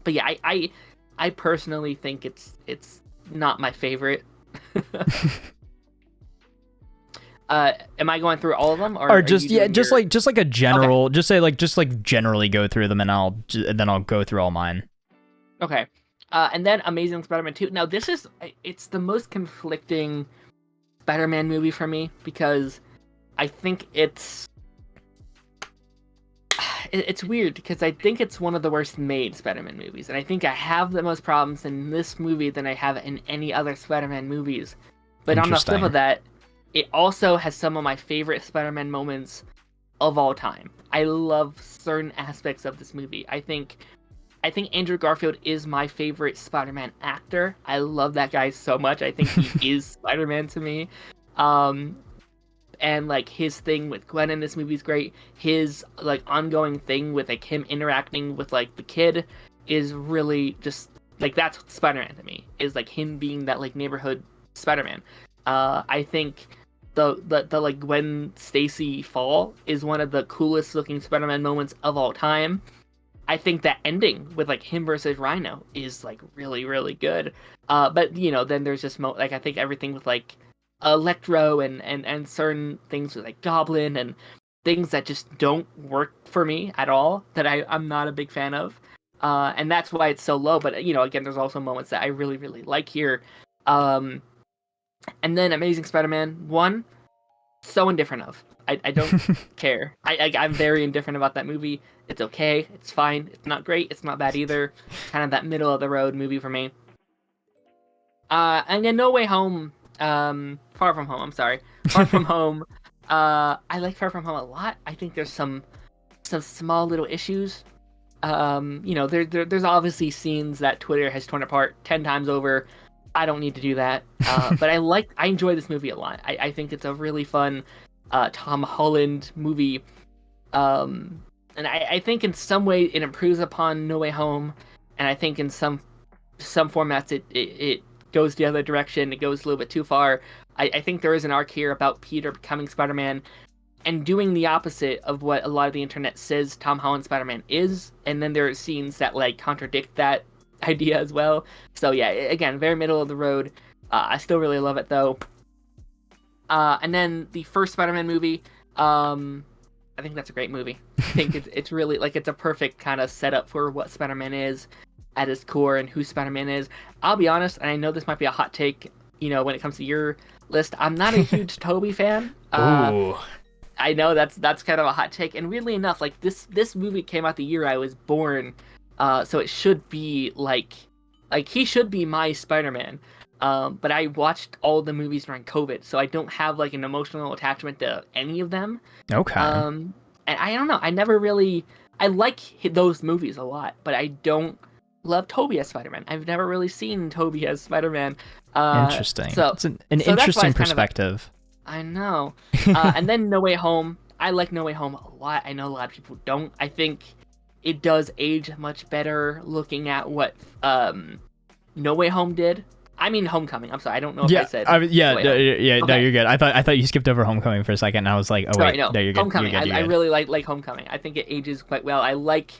yeah, I personally think it's not my favorite. Am I going through all of them, or just just like a general, okay. just like generally go through them, and then I'll go through all mine. Okay, and then Amazing Spider-Man 2. Now it's the most conflicting Spider-Man movie for me because I think it's weird because I think it's one of the worst made Spider-Man movies, and I think I have the most problems in this movie than I have in any other Spider-Man movies. But on the flip of that, it also has some of my favorite Spider-Man moments of all time. I love certain aspects of this movie. I think Andrew Garfield is my favorite Spider-Man actor. I love that guy so much. I think he is Spider-Man to me. And like his thing with Gwen in this movie is great. His like ongoing thing with like him interacting with like the kid is really just like that's Spider-Man to me. Is like him being that like neighborhood Spider-Man. I think the like Gwen Stacy fall is one of the coolest looking Spider-Man moments of all time. I think that ending with like him versus Rhino is like really really good. But you know then there's just like I think everything with like Electro and certain things with like Goblin and things that just don't work for me at all that I'm not a big fan of. And that's why it's so low. But you know again there's also moments that I really really like here. And then Amazing Spider-Man 1, so indifferent of. I don't care. I'm very indifferent about that movie. It's okay. It's fine. It's not great. It's not bad either. Kind of that middle of the road movie for me. And then No Way Home, Far From Home, I'm sorry. Far From Home. I like Far From Home a lot. I think there's some small little issues. You know, there's obviously scenes that Twitter has torn apart 10 times over. I don't need to do that. But I enjoy this movie a lot. I think it's a really fun Tom Holland movie. And I think in some way it improves upon No Way Home. And I think in some some formats it goes the other direction. It goes a little bit too far. I think there is an arc here about Peter becoming Spider-Man and doing the opposite of what a lot of the internet says Tom Holland Spider-Man is, and then there are scenes that like contradict that idea as well. So yeah, again, very middle of the road. I still really love it though. And then the first Spider-Man movie, I think that's a great movie. I think it's really like it's a perfect kind of setup for what Spider-Man is at its core and who Spider-Man is. I'll be honest, and I know this might be a hot take, when it comes to your list, I'm not a huge Tobey fan. Ooh. I know that's kind of a hot take, and weirdly enough, like this movie came out the year I was born, so it should be like he should be my Spider-Man. But I watched all the movies during COVID, so I don't have like an emotional attachment to any of them. Okay. And I don't know, I like those movies a lot, but I don't love Tobey as Spider-Man. I've never really seen Tobey as Spider-Man. Interesting. So it's an interesting perspective. I know. And then No Way Home. I like No Way Home a lot. I know a lot of people don't. I think it does age much better looking at what No Way Home did. I mean Homecoming. I'm sorry. I don't know if I said. No, you're good. I thought you skipped over Homecoming for a second, and I was like, oh sorry, wait, no, you're good. Homecoming. You're good. I really like Homecoming. I think it ages quite well. I like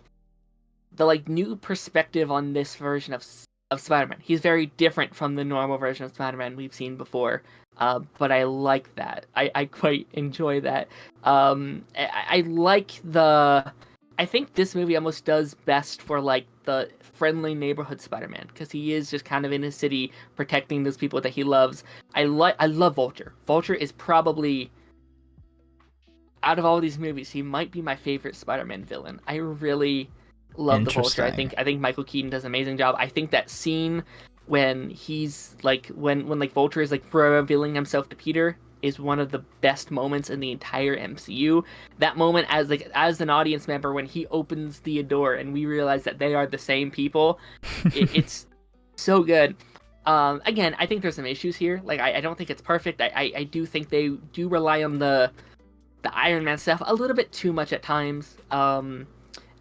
the new perspective on this version of Spider-Man. He's very different from the normal version of Spider-Man we've seen before. But I like that. I quite enjoy that. I like I think this movie almost does best for like the friendly neighborhood Spider-Man, because he is just kind of in his city protecting those people that he loves. I love Vulture. Vulture is probably, out of all these movies, he might be my favorite Spider-Man villain. I really love the Vulture. I think Michael Keaton does an amazing job. I think that scene when he's like when Vulture is like revealing himself to Peter is one of the best moments in the entire MCU. That moment as an audience member when he opens the door and we realize that they are the same people, it's so good. Again, I think there's some issues here. Like I don't think it's perfect. I do think they do rely on the Iron Man stuff a little bit too much at times. And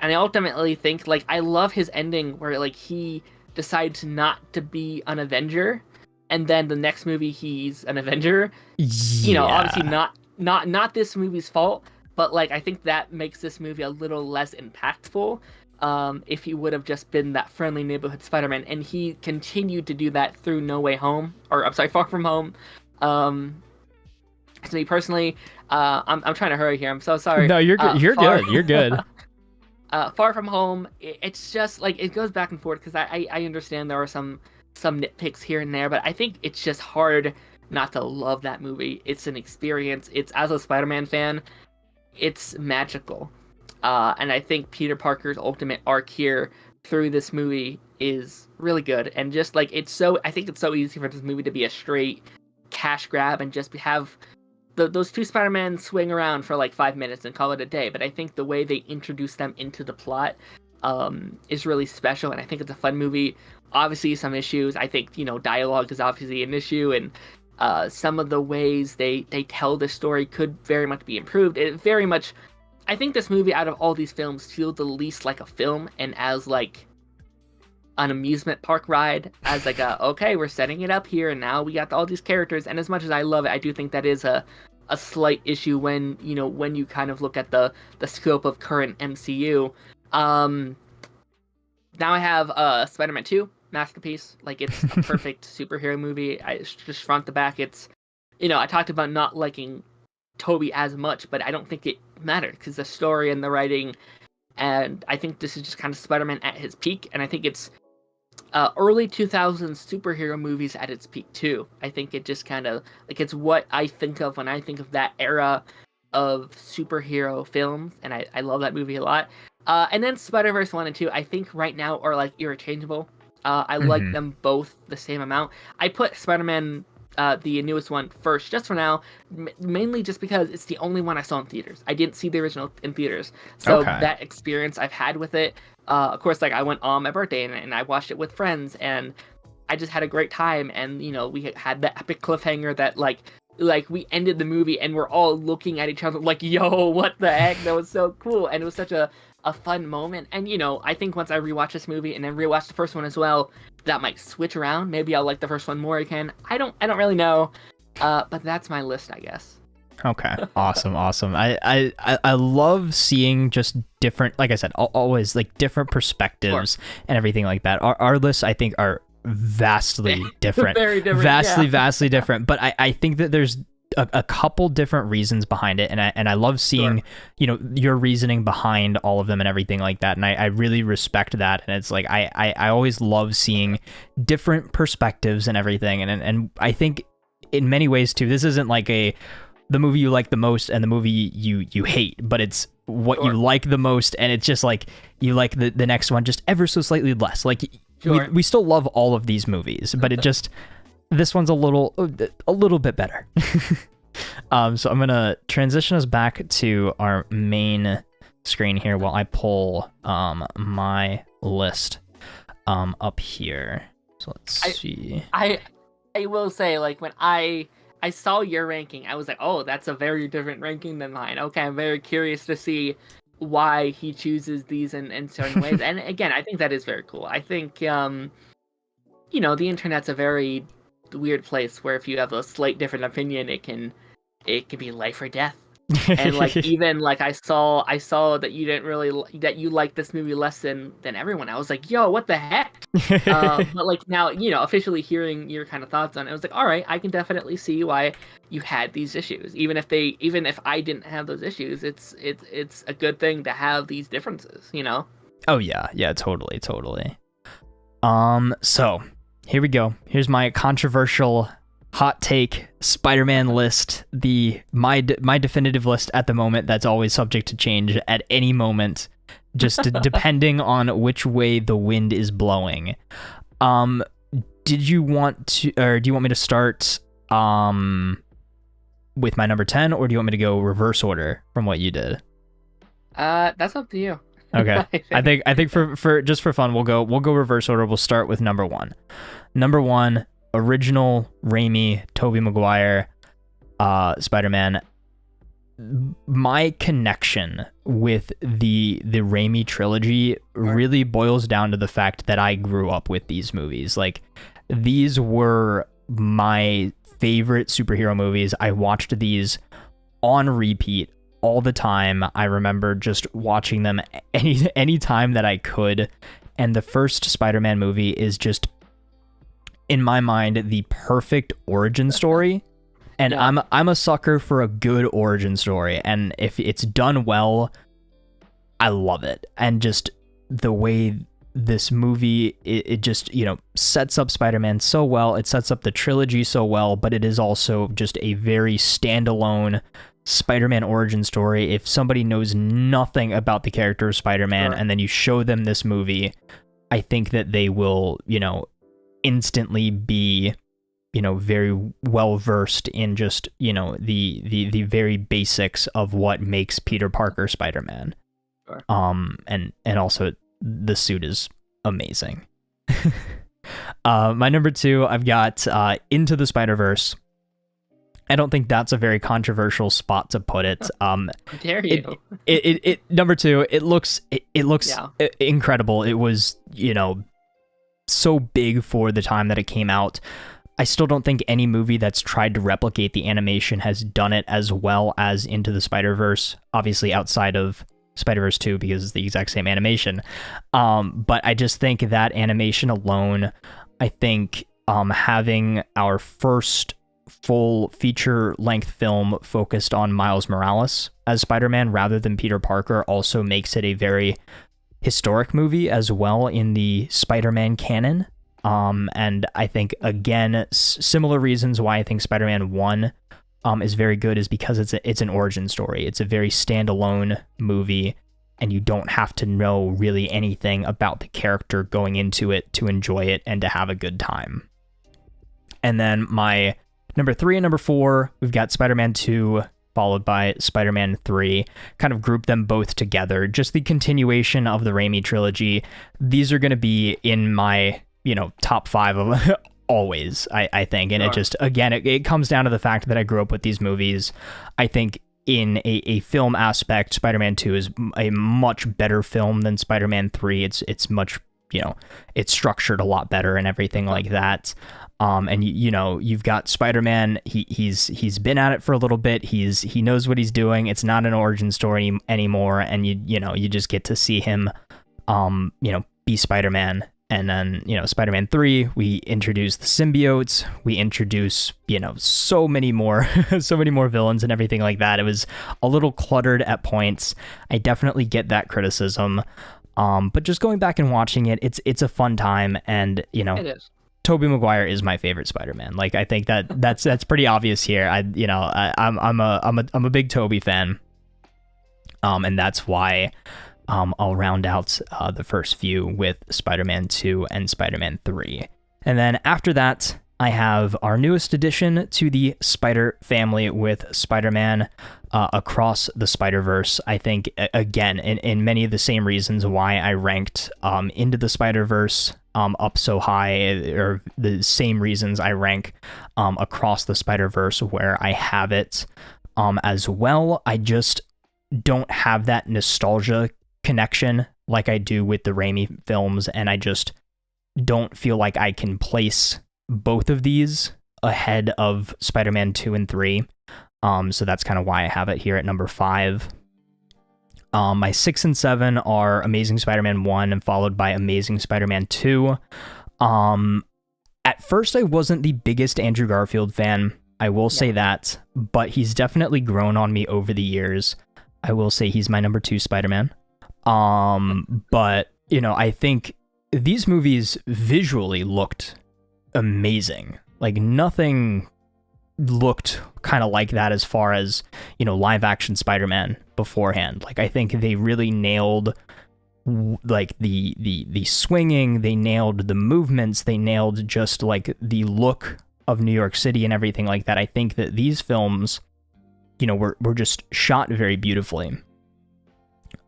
I ultimately think like I love his ending where like he decides not to be an Avenger, and then the next movie he's an Avenger. Yeah. Obviously not this movie's fault, but like I think that makes this movie a little less impactful. If he would have just been that friendly neighborhood Spider-Man, and he continued to do that through No Way Home, or I'm sorry, Far From Home. To me personally, I'm trying to hurry here. I'm so sorry. No, you're good. You're good. You're good. Far From Home, it's just like it goes back and forth because I understand there are some nitpicks here and there, but I think it's just hard not to love that movie. It's an experience. It's, as a Spider-Man fan, it's magical. And I think Peter Parker's ultimate arc here through this movie is really good. And just like I think it's so easy for this movie to be a straight cash grab and just have those two Spider-Man swing around for like 5 minutes and call it a day. But I think the way they introduce them into the plot is really special, and I think it's a fun movie. Obviously, some issues. I think dialogue is obviously an issue, and some of the ways they tell the story could very much be improved. It very much, I think this movie out of all these films feels the least like a film and as like an amusement park ride, as like okay, we're setting it up here and now we got all these characters. And as much as I love it, I do think that is a slight issue when you kind of look at the scope of current MCU. Now I have Spider-Man 2, masterpiece. Like, it's a perfect superhero movie. Just front to back, it's I talked about not liking Tobey as much, but I don't think it mattered because the story and the writing, and I think this is just kind of Spider-Man at his peak, and I think it's early 2000s superhero movies at its peak too. I think it just kind of like it's what I think of when I think of that era of superhero films, and I love that movie a lot. And then Spider-Verse 1 and 2, I think right now are like interchangeable. I like them both the same amount. I put Spider-Man, the newest one, first, just for now, mainly just because it's the only one I saw in theaters. I didn't see the original in theaters. So that experience I've had with it, of course, like I went on my birthday and I watched it with friends, and I just had a great time. And, we had the epic cliffhanger that like we ended the movie and we're all looking at each other like, yo, what the heck? That was so cool. And it was such a fun moment. And I think once I rewatched this movie and then rewatched the first one as well, that might switch around. Maybe I'll like the first one more again. I don't really know. But that's my list, I guess. Okay, awesome. I love seeing just different, like I said, always like different perspectives and everything like that. Our lists, I think, are vastly different, very different, vastly different. But I think that there's a couple different reasons behind it, and I love seeing your reasoning behind all of them and everything like that, and I really respect that. And it's like I always love seeing different perspectives and everything, and I think in many ways too, this isn't like the movie you like the most and the movie you hate, but it's what you like the most, and it's just like you like the next one just ever so slightly less. Like we still love all of these movies, but it just this one's a little bit better. So I'm gonna transition us back to our main screen here while I pull my list up here. So let's see. I will say, like, when I saw your ranking, I was like, oh, that's a very different ranking than mine. Okay, I'm very curious to see why he chooses these in certain ways. And again, I think that is very cool. I think, the internet's a very weird place where if you have a slight different opinion, it can be life or death. And like even like I saw that you didn't really that you liked this movie less than everyone. I was like, yo, what the heck? But like now, officially hearing your kind of thoughts on it, I was like, all right, I can definitely see why you had these issues. Even if I didn't have those issues, it's a good thing to have these differences, Oh yeah, totally. So here we go. Here's my controversial hot take Spider-Man list, my definitive list at the moment that's always subject to change at any moment, just depending on which way the wind is blowing. Did you want to, or do you want me to start with my number 10, or do you want me to go reverse order from what you did? That's up to you. Okay. I think for just for fun, we'll go reverse order. We'll start with number 1. Number 1, original Raimi, Tobey Maguire, Spider-Man. My connection with the Raimi trilogy really boils down to the fact that I grew up with these movies. Like, these were my favorite superhero movies. I watched these on repeat all the time. I remember just watching them any time that I could. And the first Spider-Man movie is just, in my mind, the perfect origin story. And yeah. I'm a sucker for a good origin story, and if it's done well, I love it. And just the way this movie, it just, sets up Spider-Man so well, it sets up the trilogy so well, but it is also just a very standalone Spider-Man origin story. If somebody knows nothing about the character of Spider-Man, and then you show them this movie, I think that they will, instantly be, very well versed in just, the very basics of what makes Peter Parker Spider-Man. Sure. And also the suit is amazing. My number 2, I've got Into the Spider-Verse. I don't think that's a very controversial spot to put it. How dare you? It number 2, it looks incredible. It was, so big for the time that it came out. I still don't think any movie that's tried to replicate the animation has done it as well as Into the Spider-Verse, obviously outside of Spider-Verse 2 because it's the exact same animation. But I just think that animation alone, I think having our first full feature-length film focused on Miles Morales as Spider-Man rather than Peter Parker also makes it a very historic movie as well in the Spider-Man canon. And I think, again, similar reasons why I think Spider-Man 1 is very good is because it's an origin story. It's a very standalone movie, and you don't have to know really anything about the character going into it to enjoy it and to have a good time. And then my number 3 and number 4, we've got Spider-Man 2, followed by Spider-Man 3, kind of group them both together. Just the continuation of the Raimi trilogy. These are going to be in my, top 5 of always, I think. And It just, again, it comes down to the fact that I grew up with these movies. I think in a film aspect, Spider-Man 2 is a much better film than Spider-Man 3. It's much it's structured a lot better and everything like that. And you've got Spider-Man. He's been at it for a little bit. He knows what he's doing. It's not an origin story anymore, and you just get to see him, be Spider-Man. And then Spider-Man 3, we introduce the symbiotes. We introduce so many more villains and everything like that. It was a little cluttered at points. I definitely get that criticism. But just going back and watching it, it's a fun time, and It is. Tobey Maguire is my favorite Spider-Man. Like, I think that's pretty obvious here. I'm a big Tobey fan. And that's why I'll round out the first few with Spider-Man 2 and Spider-Man 3. And then after that, I have our newest addition to the Spider family with Spider-Man Across the Spider-Verse. I think, again, in many of the same reasons why I ranked Into the Spider-Verse up so high, or the same reasons I rank Across the Spider-Verse where I have it as well. I just don't have that nostalgia connection like I do with the Raimi films, and I just don't feel like I can place both of these ahead of Spider-Man 2 and 3. So that's kind of why I have it here at number 5. My 6 and 7 are Amazing Spider-Man 1 and followed by Amazing Spider-Man 2. At first, I wasn't the biggest Andrew Garfield fan. I will say that, but he's definitely grown on me over the years. I will say he's my number 2 Spider-Man. But, I think these movies visually looked amazing. Like, nothing looked kind of like that as far as, live action Spider-Man beforehand. Like, I think they really nailed like the swinging, they nailed the movements, they nailed just like the look of New York City and everything like that. I think that these films, were just shot very beautifully.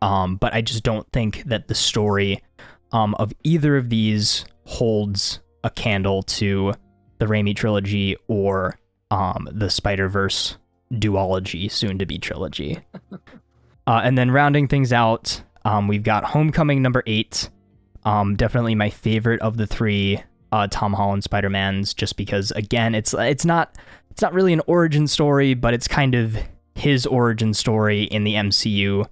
But I just don't think that the story of either of these holds a candle to the Raimi trilogy or the Spider-Verse duology, soon-to-be trilogy. And then rounding things out, we've got Homecoming number 8. Definitely my favorite of the 3 Tom Holland Spider-Mans, just because, again, it's not really an origin story, but it's kind of his origin story in the MCU.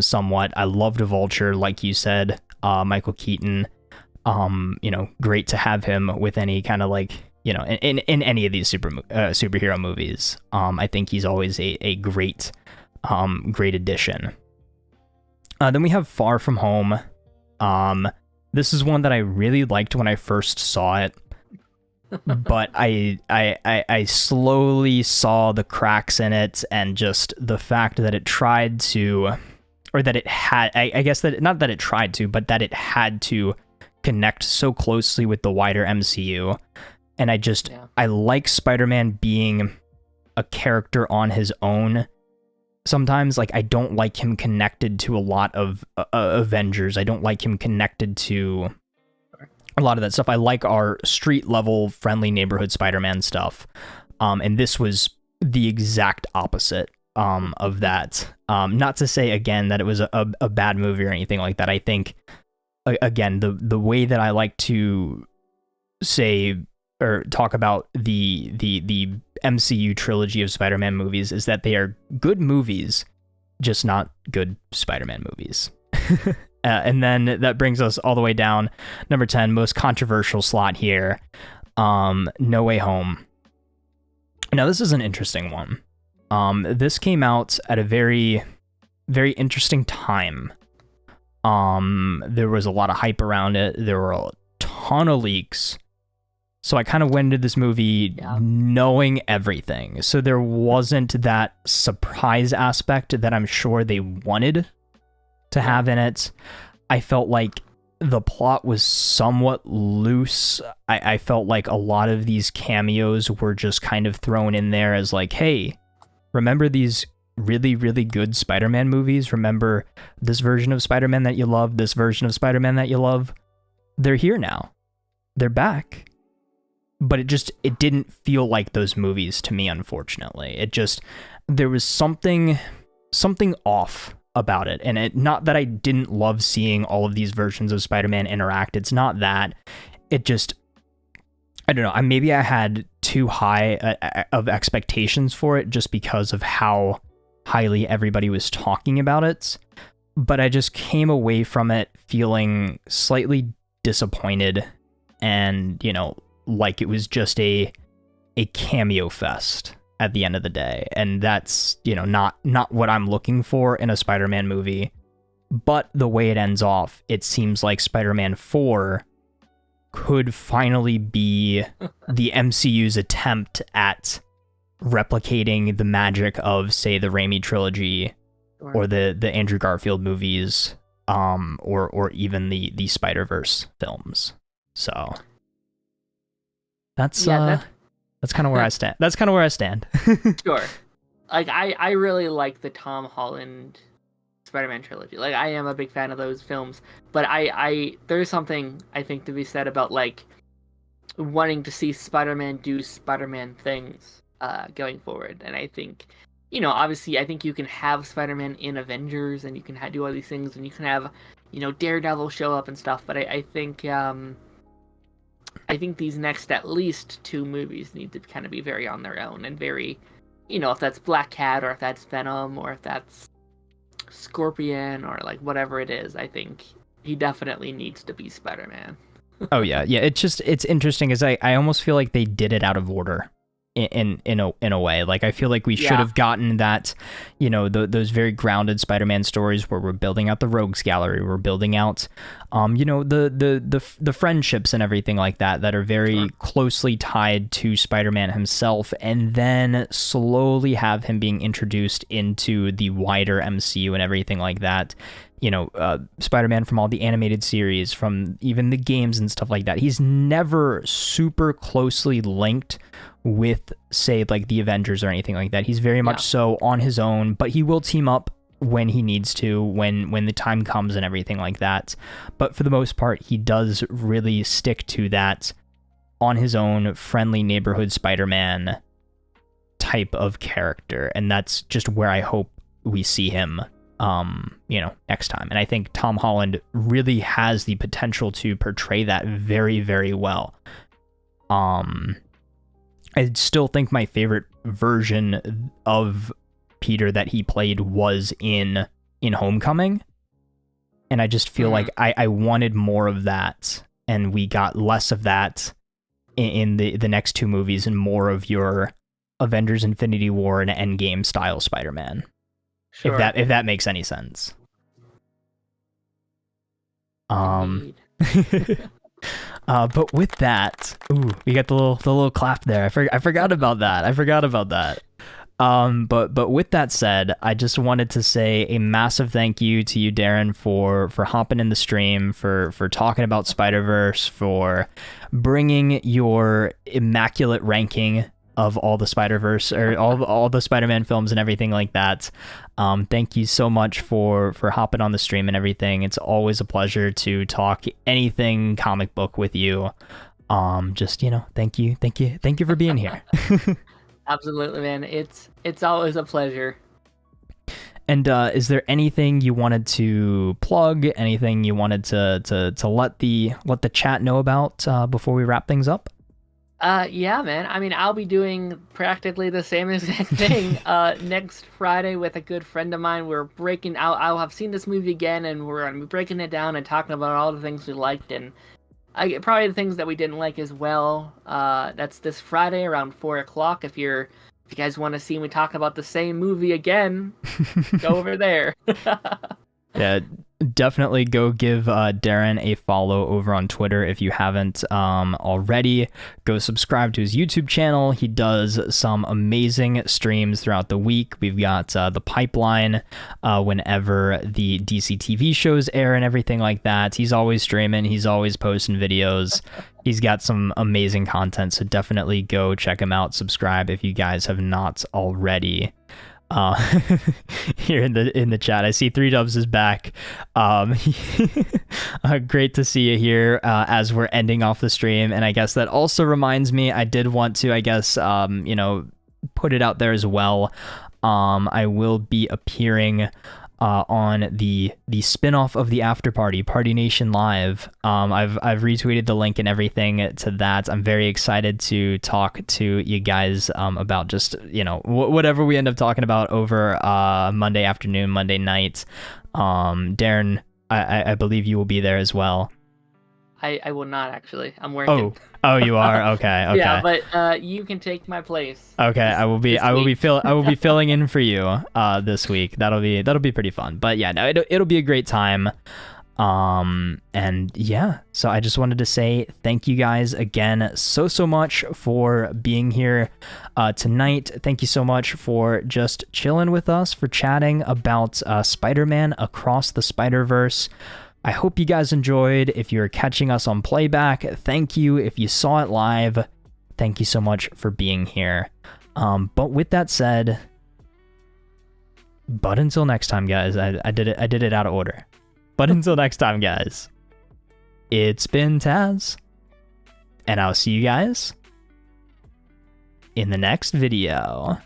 Somewhat. I loved Vulture, like you said, Michael Keaton. Great to have him with any kind of like, in any of these superhero movies. I think he's always a great addition. Then we have Far From Home. This is one that I really liked when I first saw it, but I slowly saw the cracks in it, and just the fact that it tried to, or that it had, I guess that, not that it tried to, but that it had to connect so closely with the wider MCU. And I like Spider-Man being a character on his own. Sometimes, like, I don't like him connected to a lot of Avengers. I don't like him connected to a lot of that stuff. I like our street level friendly neighborhood Spider-Man stuff. And this was the exact opposite of that. Not to say, again, that it was a bad movie or anything like that. I think, again, the way that I like to say or talk about the MCU trilogy of Spider-Man movies is that they are good movies, just not good Spider-Man movies. And then that brings us all the way down. Number 10, most controversial slot here, No Way Home. Now, this is an interesting one. This came out at a very, very interesting time. There was a lot of hype around it. There were a ton of leaks. So I kind of went into this movie knowing everything. So there wasn't that surprise aspect that I'm sure they wanted to have in it. I felt like the plot was somewhat loose. I felt like a lot of these cameos were just kind of thrown in there as like, hey, remember these really, really good Spider-Man movies? Remember this version of Spider-Man that you love, this version of Spider-Man that you love? They're here now. They're back. But it didn't feel like those movies to me, unfortunately. There was something off about it. And not that I didn't love seeing all of these versions of Spider-Man interact. It's not that. It just, I don't know. Maybe I had too high of expectations for it just because of how highly everybody was talking about it. But I just came away from it feeling slightly disappointed and, like it was just a cameo fest at the end of the day. And that's, not what I'm looking for in a Spider-Man movie. But the way it ends off, it seems like Spider-Man 4 could finally be the MCU's attempt at replicating the magic of, say, the Raimi trilogy or the Andrew Garfield movies, or even the Spider-Verse films. So that's kind of where I stand. That's kind of where I stand. Sure. Like I really like the Tom Holland Spider-Man trilogy. Like I am a big fan of those films, but I there's something I think to be said about like wanting to see Spider-Man do Spider-Man things going forward. And I think, obviously I think you can have Spider-Man in Avengers and you can do all these things and you can have, Daredevil show up and stuff. But I think these next at least 2 movies need to kind of be very on their own and very, if that's Black Cat or if that's Venom or if that's Scorpion or like whatever it is, I think he definitely needs to be Spider-Man. Oh yeah. It's interesting as I almost feel like they did it out of order in a way. Like I feel like we should have gotten that, those very grounded Spider-Man stories where we're building out the Rogues Gallery, we're building out the friendships and everything like that are very closely tied to Spider-Man himself, and then slowly have him being introduced into the wider MCU and everything like that. Spider-Man from all the animated series, from even the games and stuff like that. He's never super closely linked with, say, like the Avengers or anything like that. He's very much so on his own, but he will team up when he needs to, when the time comes and everything like that. But for the most part, he does really stick to that on his own friendly neighborhood Spider-Man type of character. And that's just where I hope we see him next time. And I think Tom Holland really has the potential to portray that very, very well. I still think my favorite version of Peter that he played was in Homecoming. And I just feel like I wanted more of that, and we got less of that in the next 2 movies and more of your Avengers Infinity War and Endgame style Spider-Man. Sure. If that makes any sense. But with that, we got the little clap there. I forgot about that. But with that said, I just wanted to say a massive thank you to you, Daren, for hopping in the stream, for talking about Spider-Verse, for bringing your immaculate ranking of all the Spider-Verse or all the Spider-Man films and everything like that. Thank you so much for hopping on the stream and everything. It's always a pleasure to talk anything comic book with you. Thank you for being here. Absolutely, man. It's always a pleasure. And is there anything you wanted to plug? Anything you wanted to let the chat know about before we wrap things up? Yeah, man. I mean, I'll be doing practically the same exact thing next Friday with a good friend of mine. We're breaking out. I'll have seen this movie again, and we're gonna be breaking it down and talking about all the things we liked and probably the things that we didn't like as well. That's this Friday around 4:00. If you guys want to see me talk about the same movie again, go over there. Yeah, definitely go give Daren a follow over on Twitter if you haven't already. Go subscribe to his YouTube channel. He does some amazing streams throughout the week. We've got the pipeline whenever the DC TV shows air and everything like that. He's always streaming. He's always posting videos. He's got some amazing content, so definitely go check him out. Subscribe if you guys have not already. Here in the chat, I see 3Dubs is back. Great to see you here as we're ending off the stream. And I guess that also reminds me, I did want to, put it out there as well. I will be appearing on the spin-off of the After Party, Party Nation Live. I've retweeted the link and everything to that. I'm very excited to talk to you guys about just, whatever we end up talking about over Monday afternoon, Monday night. Daren, I believe you will be there as well. I will not actually. I'm working. Oh, you are? Okay. Yeah, but you can take my place. Okay, I will be filling in for you this week. That'll be pretty fun. But yeah, no, it'll be a great time. And yeah, so I just wanted to say thank you guys again so much for being here tonight. Thank you so much for just chilling with us, for chatting about Spider-Man Across the Spider-Verse. I hope you guys enjoyed. If you're catching us on playback, thank you. If you saw it live, thank you so much for being here. But with that said, but until next time, guys, I did it out of order. But until next time, guys, it's been Tazz, and I'll see you guys in the next video.